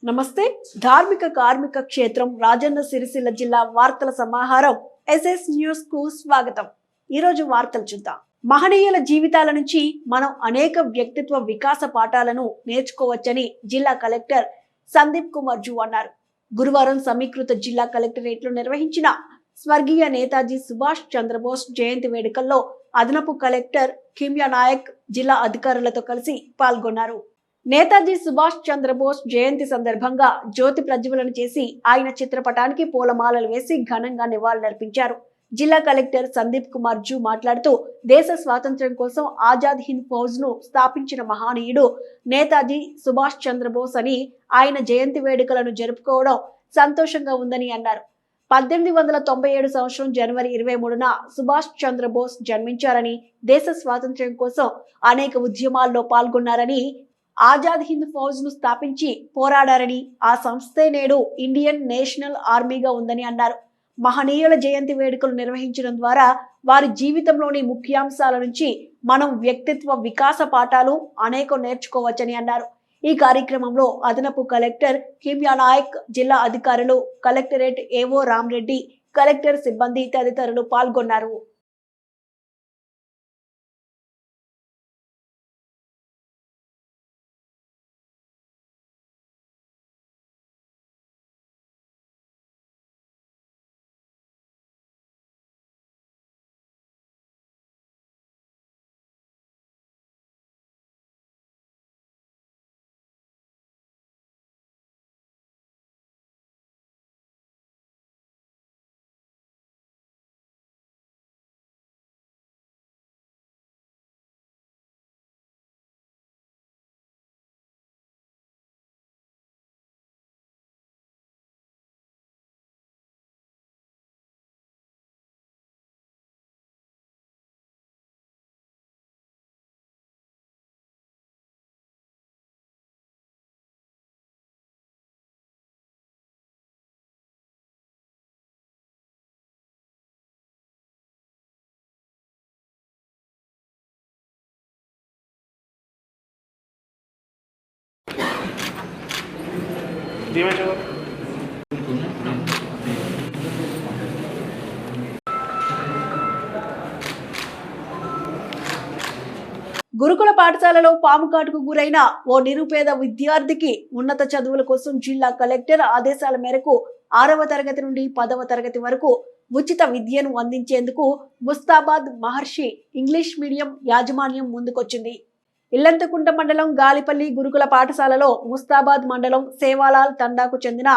నమస్తే. ధార్మిక కార్మిక క్షేత్రం రాజన్న సిరిసిల్ల జిల్లా వార్తల సమాహారం ఎస్ఎస్ న్యూస్ కు స్వాగతం. ఈ రోజు వార్తలు చూద్దాం. మహనీయుల జీవితాల నుంచి మనం అనేక వ్యక్తిత్వ వికాస పాఠాలను నేర్చుకోవచ్చని జిల్లా కలెక్టర్ సందీప్ కుమార్ జూ అన్నారు. గురువారం సమీకృత జిల్లా కలెక్టరేట్ లో నిర్వహించిన స్వర్గీయ నేతాజీ సుభాష్ చంద్రబోస్ జయంతి వేడుకల్లో అదనపు కలెక్టర్ కిమ్యా నాయక్ జిల్లా అధికారులతో కలిసి పాల్గొన్నారు. నేతాజీ సుభాష్ చంద్రబోస్ జయంతి సందర్భంగా జ్యోతి ప్రజ్వలన చేసి ఆయన చిత్రపటానికి పూలమాలలు వేసి ఘనంగా నివాళులర్పించారు. జిల్లా కలెక్టర్ సందీప్ కుమార్ జూ మాట్లాడుతూ దేశ స్వాతంత్ర్యం కోసం ఆజాద్ హింద్ ఫౌజ్ ను స్థాపించిన మహనీయుడు నేతాజీ సుభాష్ చంద్రబోస్ అని ఆయన జయంతి వేడుకలను జరుపుకోవడం సంతోషంగా ఉందని అన్నారు. 1897 సంవత్సరం జనవరి 23న సుభాష్ చంద్రబోస్ జన్మించారని, దేశ స్వాతంత్ర్యం కోసం అనేక ఉద్యమాల్లో పాల్గొన్నారని, ఆజాద్ హింద్ ఫౌజ్ ను స్థాపించి పోరాడారని, ఆ సంస్థే నేడు ఇండియన్ నేషనల్ ఆర్మీగా ఉందని అన్నారు. మహనీయుల జయంతి వేడుకలు నిర్వహించడం ద్వారా వారి జీవితంలోని ముఖ్యాంశాల నుంచి మనం వ్యక్తిత్వ వికాస పాఠాలు అనేక నేర్చుకోవచ్చని అన్నారు. ఈ కార్యక్రమంలో అదనపు కలెక్టర్ కిమ్యా నాయక్, జిల్లా అధికారులు, కలెక్టరేట్ ఏవో రామ్రెడ్డి, కలెక్టర్ సిబ్బంది తదితరులు పాల్గొన్నారు. గురుకుల పాఠశాలలో పాము కాటుకు గురైన ఓ నిరుపేద విద్యార్థికి ఉన్నత చదువుల కోసం జిల్లా కలెక్టర్ ఆదేశాల మేరకు 6వ తరగతి నుండి 10వ తరగతి వరకు ఉచిత విద్యను అందించేందుకు ముస్తాబాద్ మహర్షి ఇంగ్లీష్ మీడియం యాజమాన్యం ముందుకొచ్చింది. ఇల్లంతకుంట మండలం గాలిపల్లి గురుకుల పాఠశాలలో ముస్తాబాద్ మండలం సేవాలాల్ తండాకు చెందిన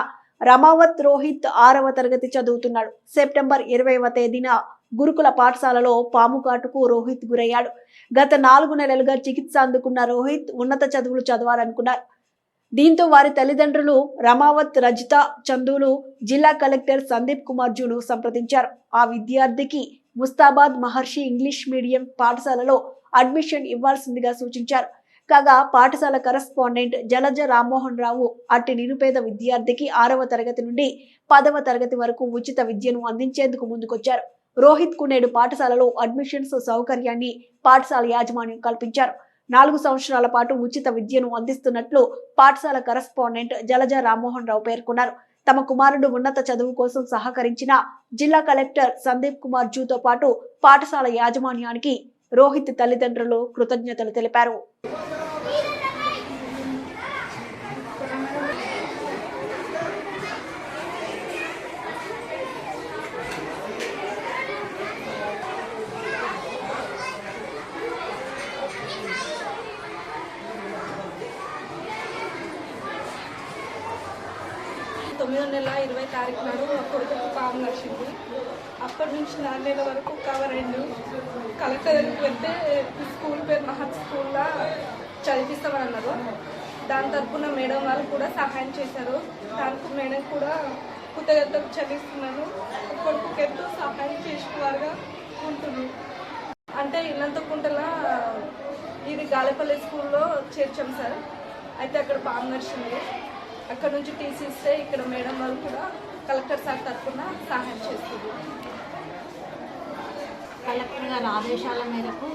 రమావత్ రోహిత్ 6వ తరగతి చదువుతున్నాడు. సెప్టెంబర్ 20వ తేదీన గురుకుల పాఠశాలలో పాము కాటుకు రోహిత్ గురయ్యాడు. గత 4 నెలలుగా చికిత్స అందుకున్న రోహిత్ ఉన్నత చదువులు చదవాలనుకున్నారు. దీంతో వారి తల్లిదండ్రులు రమావత్, రజిత, చందులు జిల్లా కలెక్టర్ సందీప్ కుమార్ జూను సంప్రదించారు. ఆ విద్యార్థికి ముస్తాబాద్ మహర్షి ఇంగ్లీష్ మీడియం పాఠశాలలో అడ్మిషన్ ఇవ్వాల్సిందిగా సూచించారు. కాగా పాఠశాల కరెస్పాండెంట్ జలజ రామ్మోహన్ రావు అట్టి నిరుపేద విద్యార్థికి 6వ తరగతి నుండి 10వ తరగతి వరకు ఉచిత విద్యను అందించేందుకు ముందుకొచ్చారు. రోహిత్ కు నేడు పాఠశాలలో అడ్మిషన్స్ సౌకర్యాన్ని పాఠశాల యాజమాన్యం కల్పించారు. 4 సంవత్సరాల పాటు ఉచిత విద్యను అందిస్తున్నట్లు పాఠశాల కరెస్పాండెంట్ జలజ రామ్మోహన్ రావు పేర్కొన్నారు. తమ కుమారుడు ఉన్నత చదువు కోసం సహకరించిన జిల్లా కలెక్టర్ సందీప్ కుమార్ జూతో పాటు పాఠశాల యాజమాన్యానికి రోహిత్ తల్లిదండ్రులు కృతజ్ఞతలు తెలిపారు. నెల 20 తారీఖు నాడు మా కొడుకు పాము నడిచింది. అప్పటి నుంచి 4 నెలల వరకు కవర్ అయింది. కలెక్టర్ దగ్గరికి వెళ్తే స్కూల్ పేరు మహత్ స్కూల్లో చదివిస్తామని అన్నారు. దాని తరఫున మేడం వాళ్ళు కూడా సహాయం చేశారు. దానికి మేడం కూడా కృతజ్ఞతలు చెల్లిస్తున్నాను. కొడుకుకి ఎంతో సహాయం చేసేవారుగా ఉంటుంది. అంటే ఇల్లంతకుంటలా ఇది గాలిపల్లి స్కూల్లో చేర్చాం సార్. అయితే అక్కడ పాము నడిచింది. అక్కడ నుంచి టీసీ ఇస్తే ఇక్కడ మేడం వాళ్ళు కూడా కలెక్టర్ సార్ తరఫున సహాయం చేస్తుంది. కలెక్టర్ గారి ఆదేశాల మేరకు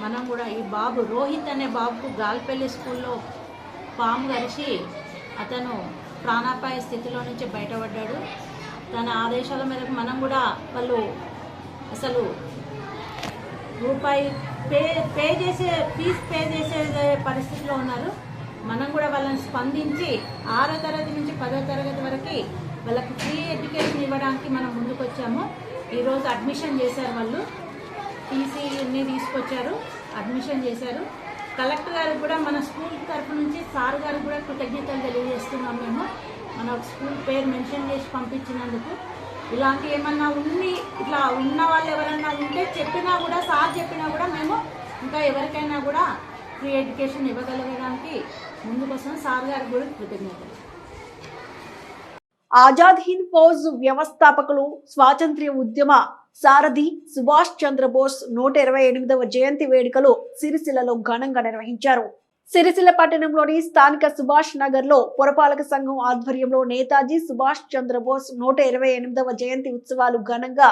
మనం కూడా ఈ బాబు రోహిత్ అనే బాబుకు గాలిపల్లి స్కూల్లో పాము కరిచి అతను ప్రాణాపాయ స్థితిలో నుంచి బయటపడ్డాడు. తన ఆదేశాల మేరకు మనం కూడా వాళ్ళు అసలు రూపాయి ఫీజు పే చేసే పరిస్థితిలో ఉన్నారు. మనం కూడా వాళ్ళని స్పందించి 6వ తరగతి నుంచి 10వ తరగతి వరకు వాళ్ళకి ఫ్రీ ఎడ్యుకేషన్ ఇవ్వడానికి మనం ముందుకు వచ్చాము. ఈరోజు అడ్మిషన్ చేశారు, వాళ్ళు టీసీని తీసుకొచ్చారు, అడ్మిషన్ చేశారు. కలెక్టర్ గారికి కూడా మన స్కూల్ తరఫు నుంచి సార్ గారికి కూడా కృతజ్ఞతలు తెలియజేస్తున్నాం. మేము మన స్కూల్ పేరు మెన్షన్ చేసి పంపించినందుకు. ఇలాంటి ఏమన్నా ఇట్లా ఉన్న వాళ్ళు ఎవరన్నా ఉంటే చెప్పినా కూడా, సార్ చెప్పినా కూడా మేము ఇంకా ఎవరికైనా కూడా ఫ్రీ ఎడ్యుకేషన్ ఇవ్వగలగడానికి ముందుకోసం సార్ గారికి కూడా కృతజ్ఞతలు. ఆజాద్ హింద్ ఫౌజ్ వ్యవస్థాపకులు, స్వాతంత్ర్య ఉద్యమ సారథి సుభాష్ చంద్రబోస్ 128వ జయంతి వేడుకలు సిరిసిల్లలో ఘనంగా నిర్వహించారు. సిరిసిల్ల పట్టణంలోని స్థానిక సుభాష్ నగర్ లో పురపాలక సంఘం ఆధ్వర్యంలో నేతాజీ సుభాష్ చంద్రబోస్ 128వ జయంతి ఉత్సవాలు ఘనంగా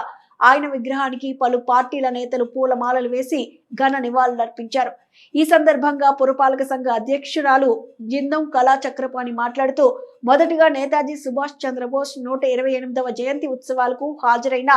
ఆయన విగ్రహానికి పలు పార్టీల నేతలు పూలమాలలు వేసి ఘన నివాళులర్పించారు. ఈ సందర్భంగా పురపాలక సంఘ అధ్యక్షురాలు జిందం కళా చక్రపాణి మాట్లాడుతూ, మొదటిగా నేతాజీ సుభాష్ చంద్రబోస్ 128వ జయంతి ఉత్సవాలకు హాజరైన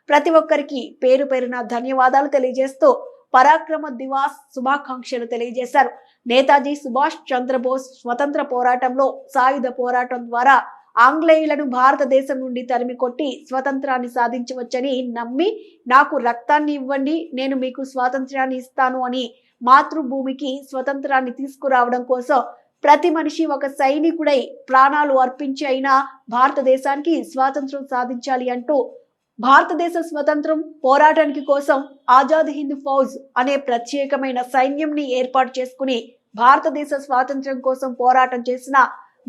ప్రతి ఒక్కరికి పేరు పేరున ధన్యవాదాలు తెలియజేస్తూ పరాక్రమ దివాస్ శుభాకాంక్షలు తెలియజేశారు. నేతాజీ సుభాష్ చంద్రబోస్ స్వతంత్ర పోరాటంలో సాయుధ పోరాటం ద్వారా ఆంగ్లేయులను భారతదేశం నుండి తరిమి కొట్టి స్వతంత్రాన్ని సాధించవచ్చని నమ్మి, నాకు రక్తాన్ని ఇవ్వండి, నేను మీకు స్వాతంత్ర్యాన్ని ఇస్తాను అని మాతృభూమికి స్వతంత్రాన్ని తీసుకురావడం కోసం ప్రతి మనిషి ఒక సైనికుడై ప్రాణాలు అర్పించి అయినా భారతదేశానికి స్వాతంత్రం సాధించాలి అంటూ భారతదేశ స్వతంత్రం పోరాటానికి కోసం ఆజాద్ హింద్ ఫౌజ్ అనే ప్రత్యేకమైన సైన్యంని ఏర్పాటు చేసుకుని భారతదేశ స్వాతంత్ర్యం కోసం పోరాటం చేసిన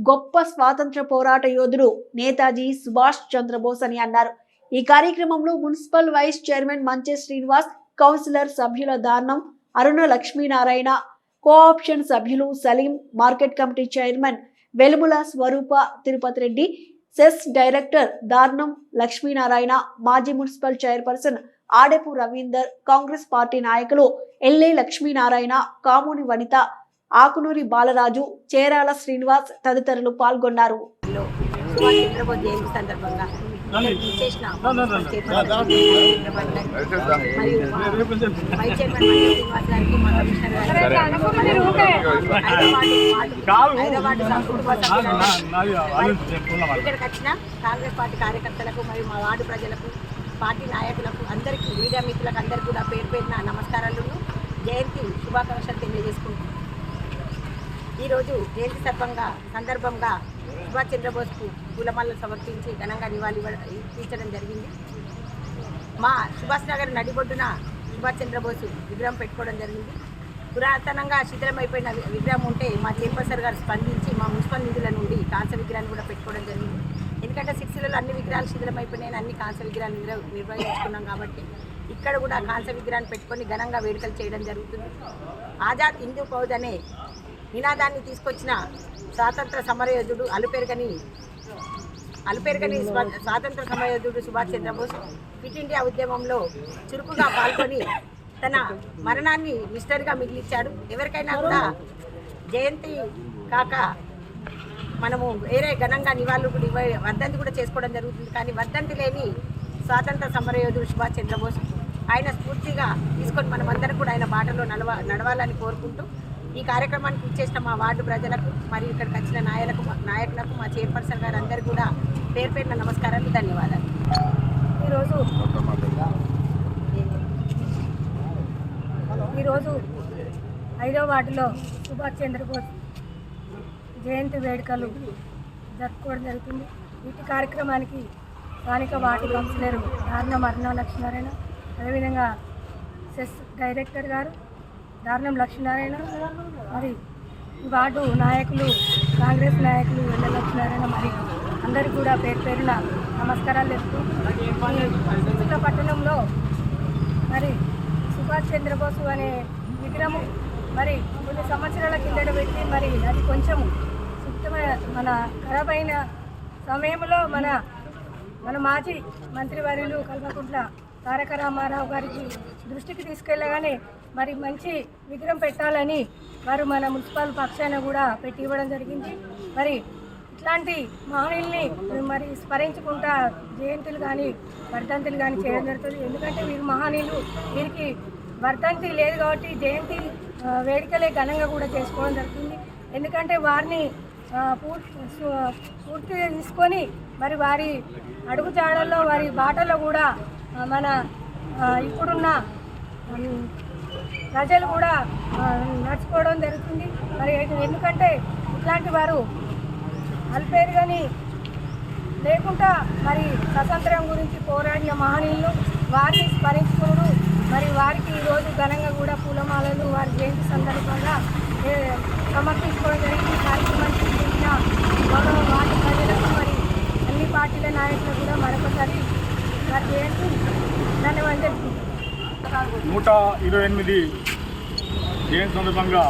గొప్ప స్వాతంత్ర పోరాట యోధుడు నేతాజీ సుభాష్ చంద్రబోస్ అని అన్నారు. ఈ కార్యక్రమంలో మున్సిపల్ వైస్ చైర్మన్ మంచే శ్రీనివాస్, కౌన్సిలర్ సభ్యుల దానం అరుణ లక్ష్మీనారాయణ, కోఆప్షన్ సభ్యులు Salim, market committee chairman Velumula Swarupa Tirupati Reddy, cess director Darnam Lakshminarayana, మాజీ municipal chairperson Adepu Ravinder, Congress party నాయకులు ఎల్ఏ లక్ష్మీనారాయణ, కామూని వనిత, ఆకునూరి బాలరాజు, చేరాల శ్రీనివాస్ తదితరులు పాల్గొన్నారు. ఇక్కడికి వచ్చిన కాంగ్రెస్ పార్టీ కార్యకర్తలకు మరియు మా వార్డు ప్రజలకు, పార్టీ నాయకులకు, అందరికీ, మీడియా మిత్రులకు అందరికీ కూడా పేరు పేరున నమస్కారాలను, జయంతి శుభాకాంక్షలు తెలియజేసుకుంటున్నాను. ఈరోజు జయంతి సందర్భంగా సుభాష్ చంద్రబోస్కు పూలమాలలు సమర్పించి ఘనంగా నివాళి ఇప్పించడం జరిగింది. మా సుభాష్ నగర్ నడిబొడ్డున సుభాష్ చంద్రబోస్ విగ్రహం పెట్టుకోవడం జరిగింది. పురాతనంగా శిథిలమైపోయిన విగ్రహం ఉంటే మా చైర్పర్సన్ గారు స్పందించి మా మున్సిపల్ నిధుల నుండి కాంస్య విగ్రహాన్ని కూడా పెట్టుకోవడం జరిగింది. ఎందుకంటే సిరిసిల్లలో అన్ని విగ్రహాలు శిథిలమైపోయినాయని అన్ని కాంస్య విగ్రహాలు నిర్వహించుకున్నాం కాబట్టి ఇక్కడ కూడా కాంస్య విగ్రహాన్ని పెట్టుకొని ఘనంగా వేడుకలు చేయడం జరుగుతుంది. ఆజాద్ హిందూ ఫౌజ్ అనే నినాదాన్ని తీసుకొచ్చిన స్వాతంత్ర సమరయోధుడు అలుపెరగని స్వాతంత్ర సమరయోధుడు సుభాష్ చంద్రబోస్ క్విట్ ఇండియా ఉద్యమంలో చురుకుగా పాల్గొని తన మరణాన్ని మిస్టరీగా మిగిలిచ్చాడు. ఎవరికైనా కూడా జయంతి కాక మనము వేరే ఘనంగా నివాళులు కూడా వర్ధంతి కూడా చేసుకోవడం జరుగుతుంది. కానీ వర్ధంతి లేని స్వాతంత్ర సమరయోధుడు సుభాష్ చంద్రబోస్ ఆయన స్ఫూర్తిగా తీసుకొని మనమందరం కూడా ఆయన బాటలో నడవాలని కోరుకుంటూ ఈ కార్యక్రమానికి ఇచ్చేసిన మా వార్డు ప్రజలకు మరియు ఇక్కడికి వచ్చిన నాయకులకు మా చైర్పర్సన్ గారు అందరికీ కూడా పేరు పేరున నమస్కారాలు, ధన్యవాదాలు. ఈరోజు 5వ వార్డులో సుభాష్ చంద్రబోస్ జయంతి వేడుకలు జరుపుకోవడం జరుగుతుంది. వీటి కార్యక్రమానికి స్థానిక వార్డు కౌన్సిలర్ దారుణం అరుణ లక్ష్మీనారాయణ, అదేవిధంగా సెస్ డైరెక్టర్ గారు దారుణం లక్ష్మీనారాయణ, మరి ఈ వార్డు నాయకులు, కాంగ్రెస్ నాయకులు ఎల్ల లక్ష్మీనారాయణ, మరి అందరికీ కూడా పేరు పేరున నమస్కారాలు చెప్తూ, సిరిసిల్ల పట్టణంలో మరి సుభాష్ చంద్రబోస్ అనే విగ్రహం మరి కొన్ని సంవత్సరాల కిందట పెట్టి మరి అది కొంచెం మన ఖరాబ్ అయిన సమయంలో మన మాజీ మంత్రివర్యులు కల్వకుంట్ల తారక రామారావు గారికి దృష్టికి తీసుకెళ్ళగానే మరి మంచి విగ్రహం పెట్టాలని వారు మన మున్సిపల్ పక్షాన కూడా పెట్టి ఇవ్వడం జరిగింది. మరి ఇట్లాంటి మహనీయుల్ని మరి స్మరించుకుంటా జయంతులు కానీ వర్ధంతులు కానీ చేయడం జరుగుతుంది. ఎందుకంటే వీరు మహనీయులు, వీరికి వర్ధంతి లేదు కాబట్టి జయంతి వేడుకలే ఘనంగా కూడా చేసుకోవడం జరుగుతుంది. ఎందుకంటే వారిని పూర్తిగా తీసుకొని మరి వారి అడుగుజాడల్లో వారి బాటలో కూడా మన ఇప్పుడున్న ప్రజలు కూడా నడుచుకోవడం జరుగుతుంది. మరి ఎందుకంటే ఇట్లాంటి వారు అల్పేరుగాని లేకుండా మరి స్వతంత్రం గురించి పోరాడిన మహనీయులు వారిని స్మరించుకున్నాడు. మరి వారికి ఈరోజు ఘనంగా కూడా పూలమాలలు వారి జయంతి సందర్భంగా సమర్పించుకోవడం జరిగింది. కార్యక్రమానికి చెందిన గౌరవ వార్డు ప్రజలకు మరి అన్ని పార్టీల నాయకులు కూడా మరొకసారి వారి జయంతి ధన్యవాదాలు. 128 జయంతి సందర్భంగా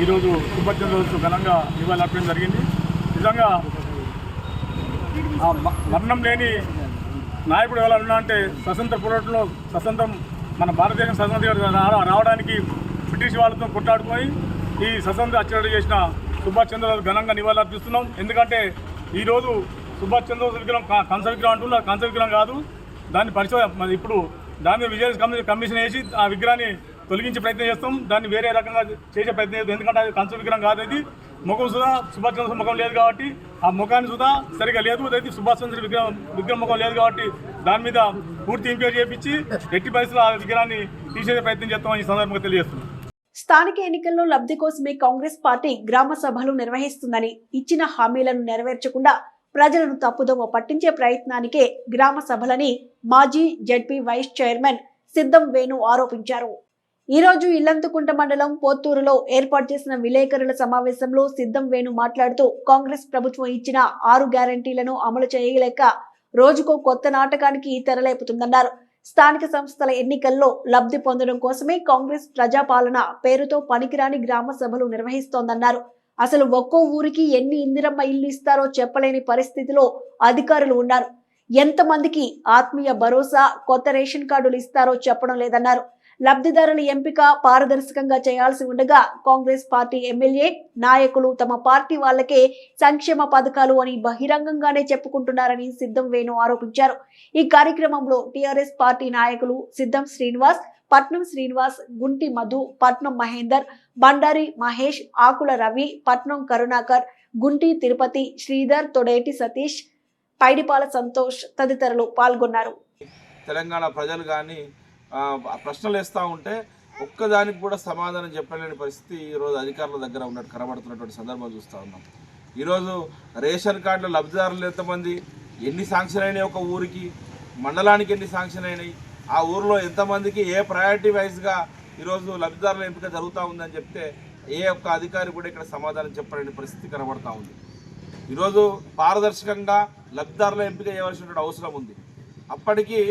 ఈరోజు సుభాష్ చంద్రబోస్ ఘనంగా నివాళులర్పడం జరిగింది. నిజంగా మరణం లేని నాయకుడు ఎవరన్నా అంటే స్వతంత్ర పోరాటంలో మన భారతదేశం స్వతంత్రం రావడానికి బ్రిటిష్ వాళ్ళతో కొట్లాడుకొని ఈ స్వతంత్ర అచ్చడి చేసిన సుభాష్ చంద్రబోస్ ఘనంగా నివాళులర్పిస్తున్నాం. ఎందుకంటే ఈరోజు సుభాష్ చంద్రబోస్ విగ్రహం కంచ విగ్రహం అంటున్నారు, కంచ విగ్రహం కాదు. దాన్ని పరిశోధన ఇప్పుడు దాని మీద విజిలెన్స్ కమిషన్ వేసి ఆ విగ్రహాన్ని తొలగించే ప్రయత్నం చేస్తాం. దాన్ని వేరే రకంగా చేసే ప్రయత్నం చేస్తాం. ఎందుకంటే అది కంచ విగ్రహం కాదు. ఇది ముఖం సుధా సుభాష్ చంద్ర ముఖం లేదు కాబట్టి ఆ ముఖాన్ని సుధా సరిగా లేదు. అదైతే సుభాష్ చంద్ర విగ్రహం ముఖం లేదు కాబట్టి దాని మీద పూర్తి ఎంక్వైరీ చేయించి ఎట్టి పరిస్థితుల్లో ఆ విగ్రహాన్ని తీసేసే ప్రయత్నం చేస్తామని ఈ సందర్భంగా తెలియజేస్తున్నాం. స్థానిక ఎన్నికల్లో లబ్ధి కోసమే కాంగ్రెస్ పార్టీ గ్రామ సభలు నిర్వహిస్తుందని, ఇచ్చిన హామీలను నెరవేర్చకుండా ప్రజలను తప్పుదోవ పట్టించే ప్రయత్నానికే గ్రామ సభలని మాజీ జెడ్పీ వైస్ చైర్మన్ సిద్ధం వేణు ఆరోపించారు. ఈ రోజు ఇల్లంతకుంట మండలం పోత్తూరులో ఏర్పాటు చేసిన విలేకరుల సమావేశంలో సిద్ధం వేణు మాట్లాడుతూ కాంగ్రెస్ ప్రభుత్వం ఇచ్చిన 6 గ్యారంటీలను అమలు చేయలేక రోజుకో కొత్త నాటకానికి తెరలేపుతుందన్నారు. స్థానిక సంస్థల ఎన్నికల్లో లబ్ధి పొందడం కోసమే కాంగ్రెస్ ప్రజాపాలన పేరుతో పనికిరాని గ్రామ సభలు నిర్వహిస్తోందన్నారు. అసలు ఒక్కో ఊరికి ఎన్ని ఇందిరమ్మ ఇల్లు ఇస్తారో చెప్పలేని పరిస్థితిలో అధికారులు ఉన్నారు. ఎంతమందికి ఆత్మీయ భరోసా, కొత్త రేషన్ కార్డులు ఇస్తారో చెప్పడం లేదన్నారు. లబ్ధిదారుల ఎంపిక పారదర్శకంగా చేయాల్సి ఉండగా కాంగ్రెస్ పార్టీ ఎమ్మెల్యే నాయకులు తమ పార్టీ వాళ్ళకే సంక్షేమ పథకాలు అని బహిరంగంగానే చెప్పుకుంటున్నారని సిద్ధం వేణు ఆరోపించారు. ఈ కార్యక్రమంలో టీఆర్ఎస్ పార్టీ నాయకులు సిద్ధం శ్రీనివాస్, పట్నం శ్రీనివాస్, గుంటి మధు, పట్నం మహేందర్, బండారి మహేష్, ఆకుల రవి, పట్నం కరుణాకర్, గుంటి తిరుపతి, శ్రీధర్, తొడేటి సతీష్, పైడిపాల సంతోష్ తదితరులు పాల్గొన్నారు. తెలంగాణ ప్రజలు కానీ ప్రశ్నలు వేస్తూ ఉంటే ఒక్కదానికి కూడా సమాధానం చెప్పలేని పరిస్థితి ఈరోజు అధికారుల దగ్గర ఉన్నట్టు కనబడుతున్నటువంటి సందర్భం చూస్తూ ఉన్నాం. ఈరోజు రేషన్ కార్డుల లబ్ధిదారులు ఎంతమంది, ఎన్ని శాంక్షన్ అయినాయి, ఒక ఊరికి మండలానికి ఎన్ని శాంక్షన్ అయినాయి, ఆ ఊరిలో ఎంతమందికి ఏ ప్రయారిటీ వైజ్గా ఈరోజు లబ్ధిదారుల ఎంపిక జరుగుతూ ఉందని చెప్తే ఏ ఒక్క అధికారి కూడా ఇక్కడ సమాధానం చెప్పలేని పరిస్థితి కనబడుతూ ఉంది. ఈరోజు పారదర్శకంగా లబ్ధిదారుల ఎంపిక చేయవలసినటువంటి అవసరం ఉంది. అప్పటికి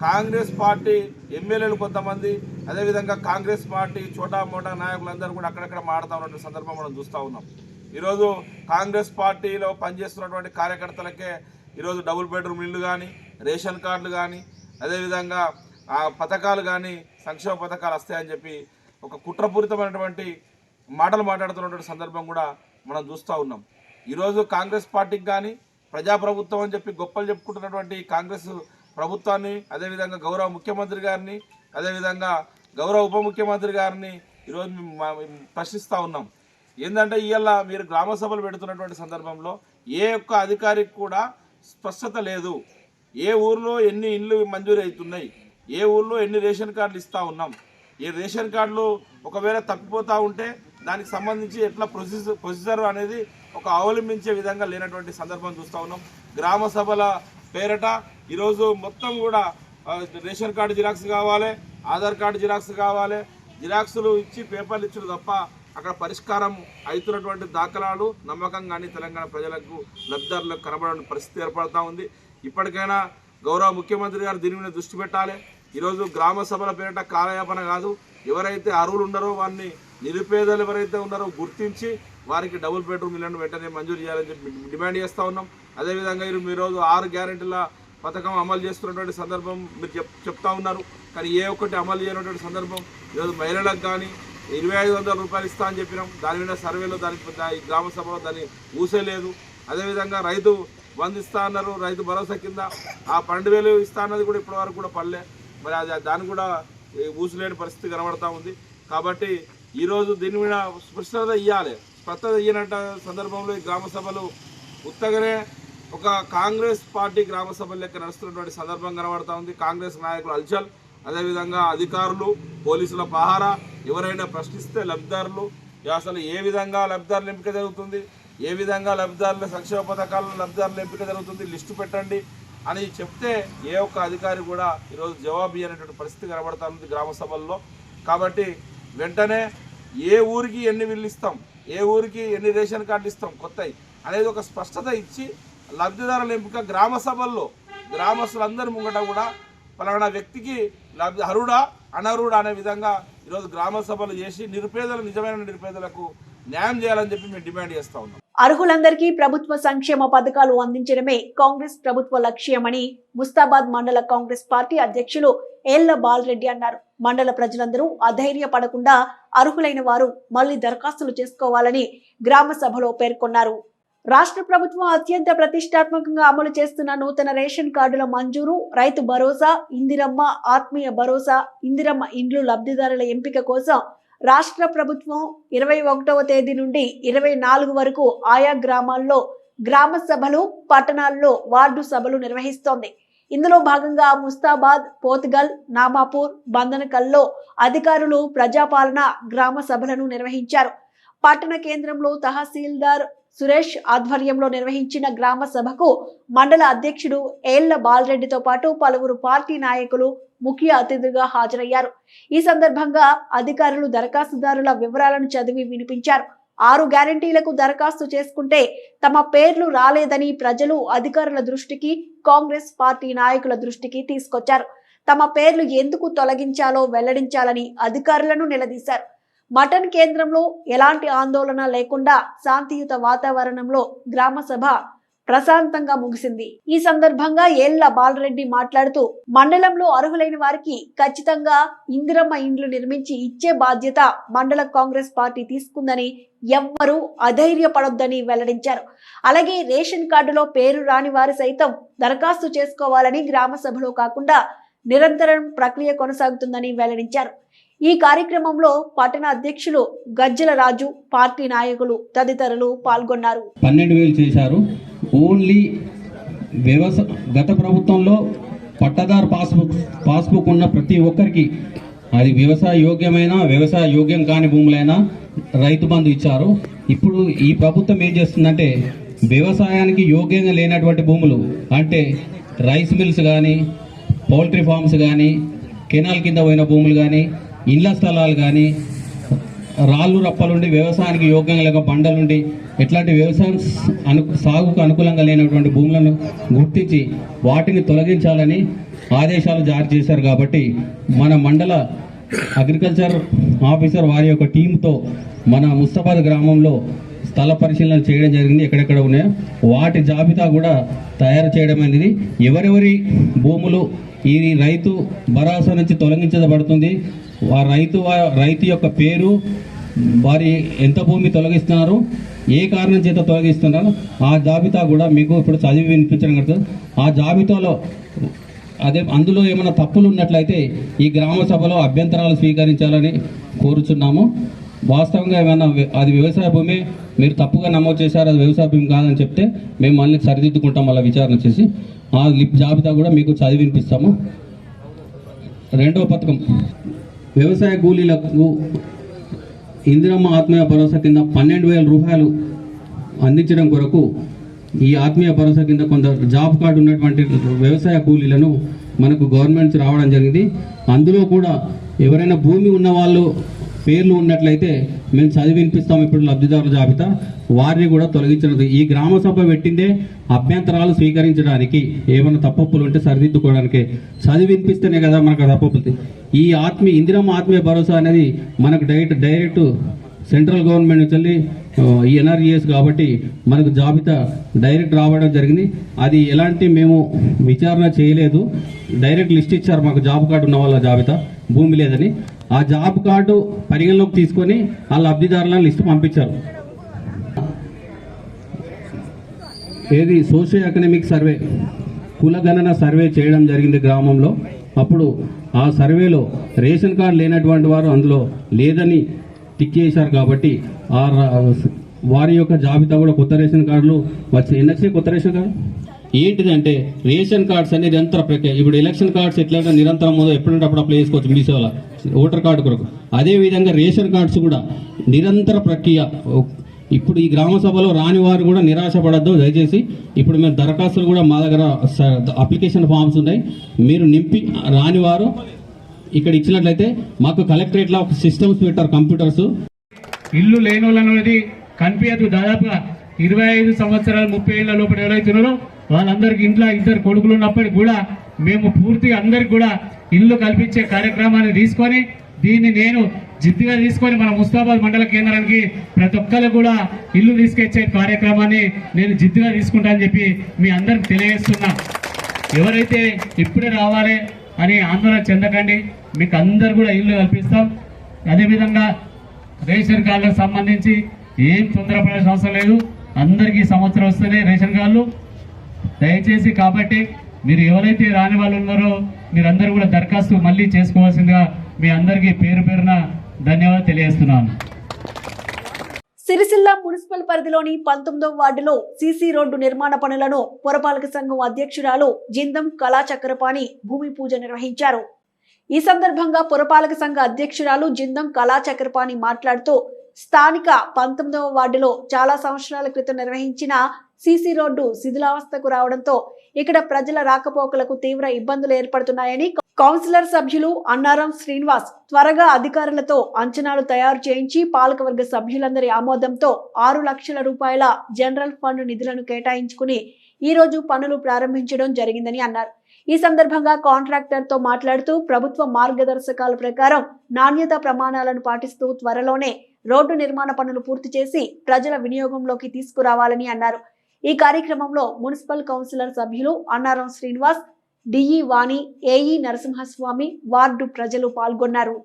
కాంగ్రెస్ పార్టీ ఎమ్మెల్యేలు కొంతమంది, అదేవిధంగా కాంగ్రెస్ పార్టీ చోటా మోటా నాయకులందరూ కూడా అక్కడక్కడ మాడుతూ ఉన్నటువంటి సందర్భం మనం చూస్తూ ఉన్నాం. ఈరోజు కాంగ్రెస్ పార్టీలో పనిచేస్తున్నటువంటి కార్యకర్తలకే ఈరోజు డబుల్ బెడ్రూమ్ ఇల్లు కానీ, రేషన్ కార్డులు కానీ, అదేవిధంగా పథకాలు కానీ, సంక్షేమ పథకాలు వస్తాయని చెప్పి ఒక కుట్రపూరితమైనటువంటి మాటలు మాట్లాడుతున్నటువంటి సందర్భం కూడా మనం చూస్తూ ఉన్నాం. ఈరోజు కాంగ్రెస్ పార్టీకి కానీ ప్రజాప్రభుత్వం అని చెప్పి గొప్పలు చెప్పుకుంటున్నటువంటి కాంగ్రెస్ ప్రభుత్వాన్ని, అదేవిధంగా గౌరవ ముఖ్యమంత్రి గారిని, అదేవిధంగా గౌరవ ఉప ముఖ్యమంత్రి గారిని ఈరోజు ప్రశ్నిస్తూ ఉన్నాం. ఏంటంటే ఇవాళ మీరు గ్రామ సభలు పెడుతున్నటువంటి సందర్భంలో ఏ ఒక్క అధికారికి కూడా స్పష్టత లేదు. ఏ ఊర్లో ఎన్ని ఇళ్ళు మంజూరు అవుతున్నాయి, ఏ ఊర్లో ఎన్ని రేషన్ కార్డులు ఇస్తూ ఉన్నాం, ఏ రేషన్ కార్డులు ఒకవేళ తప్పిపోతూ ఉంటే దానికి సంబంధించి ఎట్లా ప్రొసీజర్ అనేది ఒక అవలంబించే విధంగా లేనటువంటి సందర్భం చూస్తూ ఉన్నాం. గ్రామ సభల పేరట ఈరోజు మొత్తం కూడా రేషన్ కార్డు జిరాక్స్ కావాలి, ఆధార్ కార్డు జిరాక్స్ కావాలి, జిరాక్సులు ఇచ్చి పేపర్లు ఇచ్చిన తప్ప అక్కడ పరిష్కారం అవుతున్నటువంటి దాఖలాలు నమ్మకంగా కానీ తెలంగాణ ప్రజలకు లబ్ధిదారులకు కనబడే పరిస్థితి ఏర్పడుతూ ఉంది. ఇప్పటికైనా గౌరవ ముఖ్యమంత్రి గారు దీని మీద దృష్టి పెట్టాలి. ఈరోజు గ్రామ సభల పేరిట కాలయాపన కాదు, ఎవరైతే అర్హులు ఉన్నారో వారిని, నిరుపేదలు ఎవరైతే ఉన్నారో గుర్తించి వారికి డబుల్ బెడ్రూమ్ ఇళ్లను వెంటనే మంజూరు చేయాలని చెప్పి డిమాండ్ చేస్తూ ఉన్నాం. అదేవిధంగా ఈరోజు 6 గ్యారెంటీల పథకం అమలు చేస్తున్నటువంటి సందర్భం మీరు చెప్తా ఉన్నారు. కానీ ఏ ఒక్కటి అమలు చేయనటువంటి సందర్భం. ఈరోజు మహిళలకు కానీ 2500 రూపాయలు ఇస్తా అని చెప్పినాం, దాని మీద సర్వేలో దాని గ్రామ సభలో దాన్ని ఊసేలేదు. అదేవిధంగా రైతు బంధు ఇస్తా అన్నారు, రైతు భరోసా కింద ఆ 12,000 ఇస్తా అన్నది కూడా ఇప్పటివరకు కూడా పల్లె. మరి అది దాన్ని కూడా ఊసులేని పరిస్థితి కనబడతా ఉంది. కాబట్టి ఈరోజు దీని మీద స్పష్టత ఇవ్వాలి. స్పష్టత ఇయ్యనట్ట సందర్భంలో ఈ గ్రామ సభలు ఉత్తగానే ఒక కాంగ్రెస్ పార్టీ గ్రామ సభలు లెక్క నడుస్తున్నటువంటి సందర్భం కనబడతా ఉంది. కాంగ్రెస్ నాయకులు అల్చల్, అదేవిధంగా అధికారులు, పోలీసుల పహారా, ఎవరైనా ప్రశ్నిస్తే లబ్ధిదారులు, అసలు ఏ విధంగా లబ్ధిదారుల ఎంపిక జరుగుతుంది, ఏ విధంగా లబ్ధిదారుల సంక్షేమ పథకాలను లబ్ధిదారుల ఎంపిక జరుగుతుంది, లిస్టు పెట్టండి అని చెప్తే ఏ ఒక్క అధికారి కూడా ఈరోజు జవాబు ఇవ్వనటువంటి పరిస్థితి కనబడతా ఉంది గ్రామ సభల్లో. కాబట్టి వెంటనే ఏ ఊరికి ఎన్ని బిల్లు ఇస్తాం, ఏ ఊరికి ఎన్ని రేషన్ కార్డులు ఇస్తాం కొత్తవి అనేది ఒక స్పష్టత ఇచ్చి లబ్ధిదారుల ఎంపిక గ్రామ సభల్లో గ్రామస్తులందరి ముంగట కూడా పలానా వ్యక్తికి అర్హుడా అనర్హుడా అనే విధంగా ఈరోజు గ్రామ సభలు చేసి నిజమైన నిరుపేదలకు న్యాయం చేయాలని చెప్పి మేము డిమాండ్ చేస్తా ఉన్నాం. అర్హులందరికీ ప్రభుత్వ సంక్షేమ పథకాలు అందించడమే కాంగ్రెస్ ప్రభుత్వ లక్ష్యమని ముస్తాబాద్ మండల కాంగ్రెస్ పార్టీ అధ్యక్షులు ఏళ్ల బాలరెడ్డి అన్నారు. మండల ప్రజలందరూ అధైర్యపడకుండా అర్హులైన వారు మళ్లీ దరఖాస్తులు చేసుకోవాలని గ్రామ సభలో పేర్కొన్నారు. రాష్ట్ర ప్రభుత్వం అత్యంత ప్రతిష్టాత్మకంగా అమలు చేస్తున్న నూతన రేషన్ కార్డుల మంజూరు, రైతు భరోసా, ఇందిరమ్మ ఆత్మీయ భరోసా, ఇందిరమ్మ ఇండ్లు లబ్ధిదారుల ఎంపిక కోసం రాష్ట్ర ప్రభుత్వం 21వ తేదీ నుండి 24 వరకు ఆయా గ్రామాల్లో గ్రామ సభలు, పట్టణాల్లో వార్డు సభలు నిర్వహిస్తోంది. ఇందులో భాగంగా ముస్తాబాద్, పోతుగల్, నామాపూర్, బందనకల్లో అధికారులు ప్రజాపాలన గ్రామ సభలను నిర్వహించారు. పట్టణ కేంద్రంలో తహసీల్దార్ సురేష్ ఆధ్వర్యంలో నిర్వహించిన గ్రామ సభకు మండల అధ్యక్షుడు ఏళ్ల బాలరెడ్డితో పాటు పలువురు పార్టీ నాయకులు ముఖ్య అతిథిగా హాజరయ్యారు. ఈ సందర్భంగా అధికారులు దరఖాస్తుదారుల వివరాలను చదివి వినిపించారు. 6 గ్యారంటీలకు దరఖాస్తు చేసుకుంటే తమ పేర్లు రాలేదని ప్రజలు అధికారుల దృష్టికి, కాంగ్రెస్ పార్టీ నాయకుల దృష్టికి తీసుకొచ్చారు. తమ పేర్లు ఎందుకు తొలగించాలో వెల్లడించాలని అధికారులను నిలదీశారు. మటన్ కేంద్రంలో ఎలాంటి ఆందోళన లేకుండా శాంతియుత వాతావరణంలో గ్రామ సభ ప్రశాంతంగా ముగిసింది. ఈ సందర్భంగా ఏళ్ల బాలరెడ్డి మాట్లాడుతూ మండలంలో అర్హులైన వారికి ఖచ్చితంగా ఇందిరమ్మ ఇండ్లు నిర్మించి ఇచ్చే బాధ్యత మండల కాంగ్రెస్ పార్టీ తీసుకుందని, ఎవ్వరూ అధైర్యపడొద్దని వెల్లడించారు. అలాగే రేషన్ కార్డులో పేరు రాని వారు సైతం దరఖాస్తు చేసుకోవాలని గ్రామ సభలో కాకుండా నిరంతరం ప్రక్రియ కొనసాగుతుందని వెల్లడించారు. ఈ కార్యక్రమంలో పట్టణ అధ్యక్షులు గజ్జల రాజు, పార్టీ నాయకులు తదితరులు పాల్గొన్నారు. 12,000 చేశారు. ఓన్లీ గత ప్రభుత్వంలో పట్టదారు పాస్బుక్ ఉన్న ప్రతి ఒక్కరికి, అది వ్యవసాయ యోగ్యమైన వ్యవసాయ యోగ్యం కాని భూములైనా రైతు బంధు ఇచ్చారు. ఇప్పుడు ఈ ప్రభుత్వం ఏం చేస్తుందంటే వ్యవసాయానికి యోగ్యంగా లేనటువంటి భూములు అంటే రైస్ మిల్స్ కానీ, పౌల్ట్రీ ఫార్మ్స్ కానీ, కెనాల్ కింద పోయిన భూములు కానీ, ఇళ్ల స్థలాలు కానీ, రాళ్ళు రప్పలుండి వ్యవసాయానికి యోగ్యంగా లేక బండలుండి ఎట్లాంటి వ్యవసాయం సాగుకు అనుకూలంగా లేనటువంటి భూములను గుర్తించి వాటిని తొలగించాలని ఆదేశాలు జారీ చేశారు. కాబట్టి మన మండల అగ్రికల్చర్ ఆఫీసర్ వారి యొక్క టీంతో మన ముస్తాబాద్ గ్రామంలో స్థల పరిశీలన చేయడం జరిగింది. ఎక్కడెక్కడ ఉన్నాయో వాటి జాబితా కూడా తయారు చేయడం అనేది, ఎవరెవరి భూములు ఈ రైతు భరోసా నుంచి తొలగించబడుతుంది, రైతు యొక్క పేరు, వారి ఎంత భూమి తొలగిస్తున్నారు, ఏ కారణం చేత తొలగిస్తున్నారు, ఆ జాబితా కూడా మీకు ఇప్పుడు చదివి వినిపించడం జరుగుతుంది. ఆ జాబితాలో అందులో ఏమైనా తప్పులు ఉన్నట్లయితే ఈ గ్రామ సభలో అభ్యంతరాలు స్వీకరించాలని కోరుచున్నాము. వాస్తవంగా ఏమైనా అది వ్యవసాయ భూమి, మీరు తప్పుగా నమోదు చేశారు, అది వ్యవసాయ భూమి కాదని చెప్తే మేము మళ్ళీ సరిదిద్దుకుంటాం, మళ్ళీ విచారణ చేసి ఆ జాబితా కూడా మీకు చదివి వినిపిస్తాము. 2వ పథకం వ్యవసాయ కూలీలకు ఇందిరమ్మ ఆత్మీయ భరోసా కింద 12,000 రూపాయలు అందించడం కొరకు ఈ ఆత్మీయ భరోసా కింద కొందరు జాబ్ కార్డు ఉన్నటువంటి వ్యవసాయ కూలీలను మనకు గవర్నమెంట్ రావడం జరిగింది. అందులో కూడా ఎవరైనా భూమి ఉన్న వాళ్ళు పేర్లు ఉన్నట్లయితే మేము చదివి వినిపిస్తాం. ఇప్పుడు లబ్ధిదారుల జాబితా వారిని కూడా తొలగించినది. ఈ గ్రామ సభ పెట్టిందే అభ్యంతరాలు స్వీకరించడానికి, ఏమైనా తప్పులు ఉంటే సరిదిద్దుకోవడానికి. చదివి వినిపిస్తేనే కదా మనకు తప్పులు. ఈ ఇందిరమ్మ ఆత్మీయ భరోసా అనేది మనకు డైరెక్ట్ సెంట్రల్ గవర్నమెంట్ నుంచి వెళ్ళి ఈ ఎన్ఆర్ఈఎస్ కాబట్టి మనకు జాబితా డైరెక్ట్ రావడం జరిగింది. అది ఎలాంటి మేము విచారణ చేయలేదు, డైరెక్ట్ లిస్ట్ ఇచ్చారు మాకు జాబ్ కార్డు ఉన్న వాళ్ళ జాబితా, భూమి లేదని. ఆ జాబ్ కార్డు పరిగణలోకి తీసుకొని ఆ లబ్ధిదారుల లిస్టు పంపించారు. ఏది సోషియో ఎకనామిక్ సర్వే కులగణన సర్వే చేయడం జరిగింది గ్రామంలో. అప్పుడు ఆ సర్వేలో రేషన్ కార్డు లేనటువంటి వారు అందులో లేదని టిక్ చేశారు. కాబట్టి వారి యొక్క జాబితా కూడా కొత్త రేషన్ కార్డులు వచ్చి ఎన్నొచ్చాయి కొత్త రేషన్ కార్డు ఏంటిదంటే రేషన్ కార్డ్స్ అనేది నిరంతర ప్రక్రియ. ఇప్పుడు ఎలక్షన్ కార్డ్స్ ఎట్లయితే నిరంతరం ఎప్పుడంటే అప్పుడు అప్లై చేసుకోవచ్చు మీసేవాళ్ళ ఓటర్ కార్డు కొరకు, అదేవిధంగా రేషన్ కార్డ్స్ కూడా నిరంతర ప్రక్రియ. ఇప్పుడు ఈ గ్రామ సభలో రాని వారు కూడా నిరాశపడద్దు దయచేసి. ఇప్పుడు మేము దరఖాస్తులు కూడా మా దగ్గర అప్లికేషన్ ఫామ్స్ ఉన్నాయి, మీరు నింపి రాని వారు ఇక్కడ ఇచ్చినట్లయితే మాకు కలెక్టరేట్లో సిస్టమ్స్ పెట్టారు కంప్యూటర్స్. ఇల్లు లేని వాళ్ళనేది కనిపించదు. దాదాపుగా 25 సంవత్సరాలు 30 ఏళ్ల లోపల ఎవరైతున్నారో వాళ్ళందరికీ ఇంట్లో 2 కొడుకులు ఉన్నప్పటికీ కూడా మేము పూర్తిగా అందరికి కూడా ఇల్లు కల్పించే కార్యక్రమాన్ని తీసుకొని దీన్ని నేను జిద్దుగా తీసుకొని మన ముస్తాబాద్ మండల కేంద్రానికి ప్రతి ఒక్కరు కూడా ఇల్లు తీసుకొచ్చే కార్యక్రమాన్ని నేను జిద్దుగా తీసుకుంటానని చెప్పి మీ అందరికి తెలియజేస్తున్నా. ఎవరైతే ఇప్పుడే రావాలి అని ఆందోళన చెందకండి, మీకు అందరు కూడా ఇల్లు కల్పిస్తాం. అదేవిధంగా రేషన్ కార్డులకు సంబంధించి ఏం తొందరపడాల్సిన అవసరం లేదు, అందరికీ సంవత్సరం వస్తేనే రేషన్ కార్డులు దయచేసి. కాబట్టి మీరు ఎవరైతే రాని వాళ్ళు ఉన్నారో మీరందరూ కూడా దరఖాస్తు మళ్ళీ చేసుకోవాల్సిందిగా మీ అందరికీ పేరు పేరున ధన్యవాదాలు తెలియజేస్తున్నాను. సిరిసిల్ల మున్సిపల్ పరిధిలోని 19వ వార్డులో సీసీ రోడ్డు నిర్మాణ పనులను పురపాలక సంఘం అధ్యక్షురాలు జిందం కళా చక్రపాణి భూమి పూజ నిర్వహించారు. ఈ సందర్భంగా పురపాలక సంఘ అధ్యక్షురాలు జిందం కళా చక్రపాణి మాట్లాడుతూ స్థానిక 19వ వార్డులో చాలా సంవత్సరాల క్రితం నిర్వహించిన సీసీ రోడ్డు శిథిలావస్థకు రావడంతో ఇక్కడ ప్రజల రాకపోకలకు తీవ్ర ఇబ్బందులు ఏర్పడుతున్నాయని కౌన్సిలర్ సభ్యులు అన్నారం శ్రీనివాస్ త్వరగా అధికారులతో అంచనాలు తయారు చేయించి పాలకవర్గ సభ్యులందరి ఆమోదంతో 6 లక్షల రూపాయల జనరల్ ఫండ్ నిధులను కేటాయించుకుని ఈ రోజు పనులు ప్రారంభించడం జరిగిందని అన్నారు. ఈ సందర్భంగా కాంట్రాక్టర్ తో మాట్లాడుతూ ప్రభుత్వ మార్గదర్శకాల ప్రకారం నాణ్యత ప్రమాణాలను పాటిస్తూ త్వరలోనే రోడ్డు నిర్మాణ పనులు పూర్తి చేసి ప్రజల వినియోగంలోకి తీసుకురావాలని అన్నారు. ఈ కార్యక్రమంలో మున్సిపల్ కౌన్సిలర్ సభ్యులు అన్నారం శ్రీనివాస్, డిఈ వాణి, ఏఈ నరసింహస్వామి, వార్డు ప్రజలు పాల్గొన్నారు.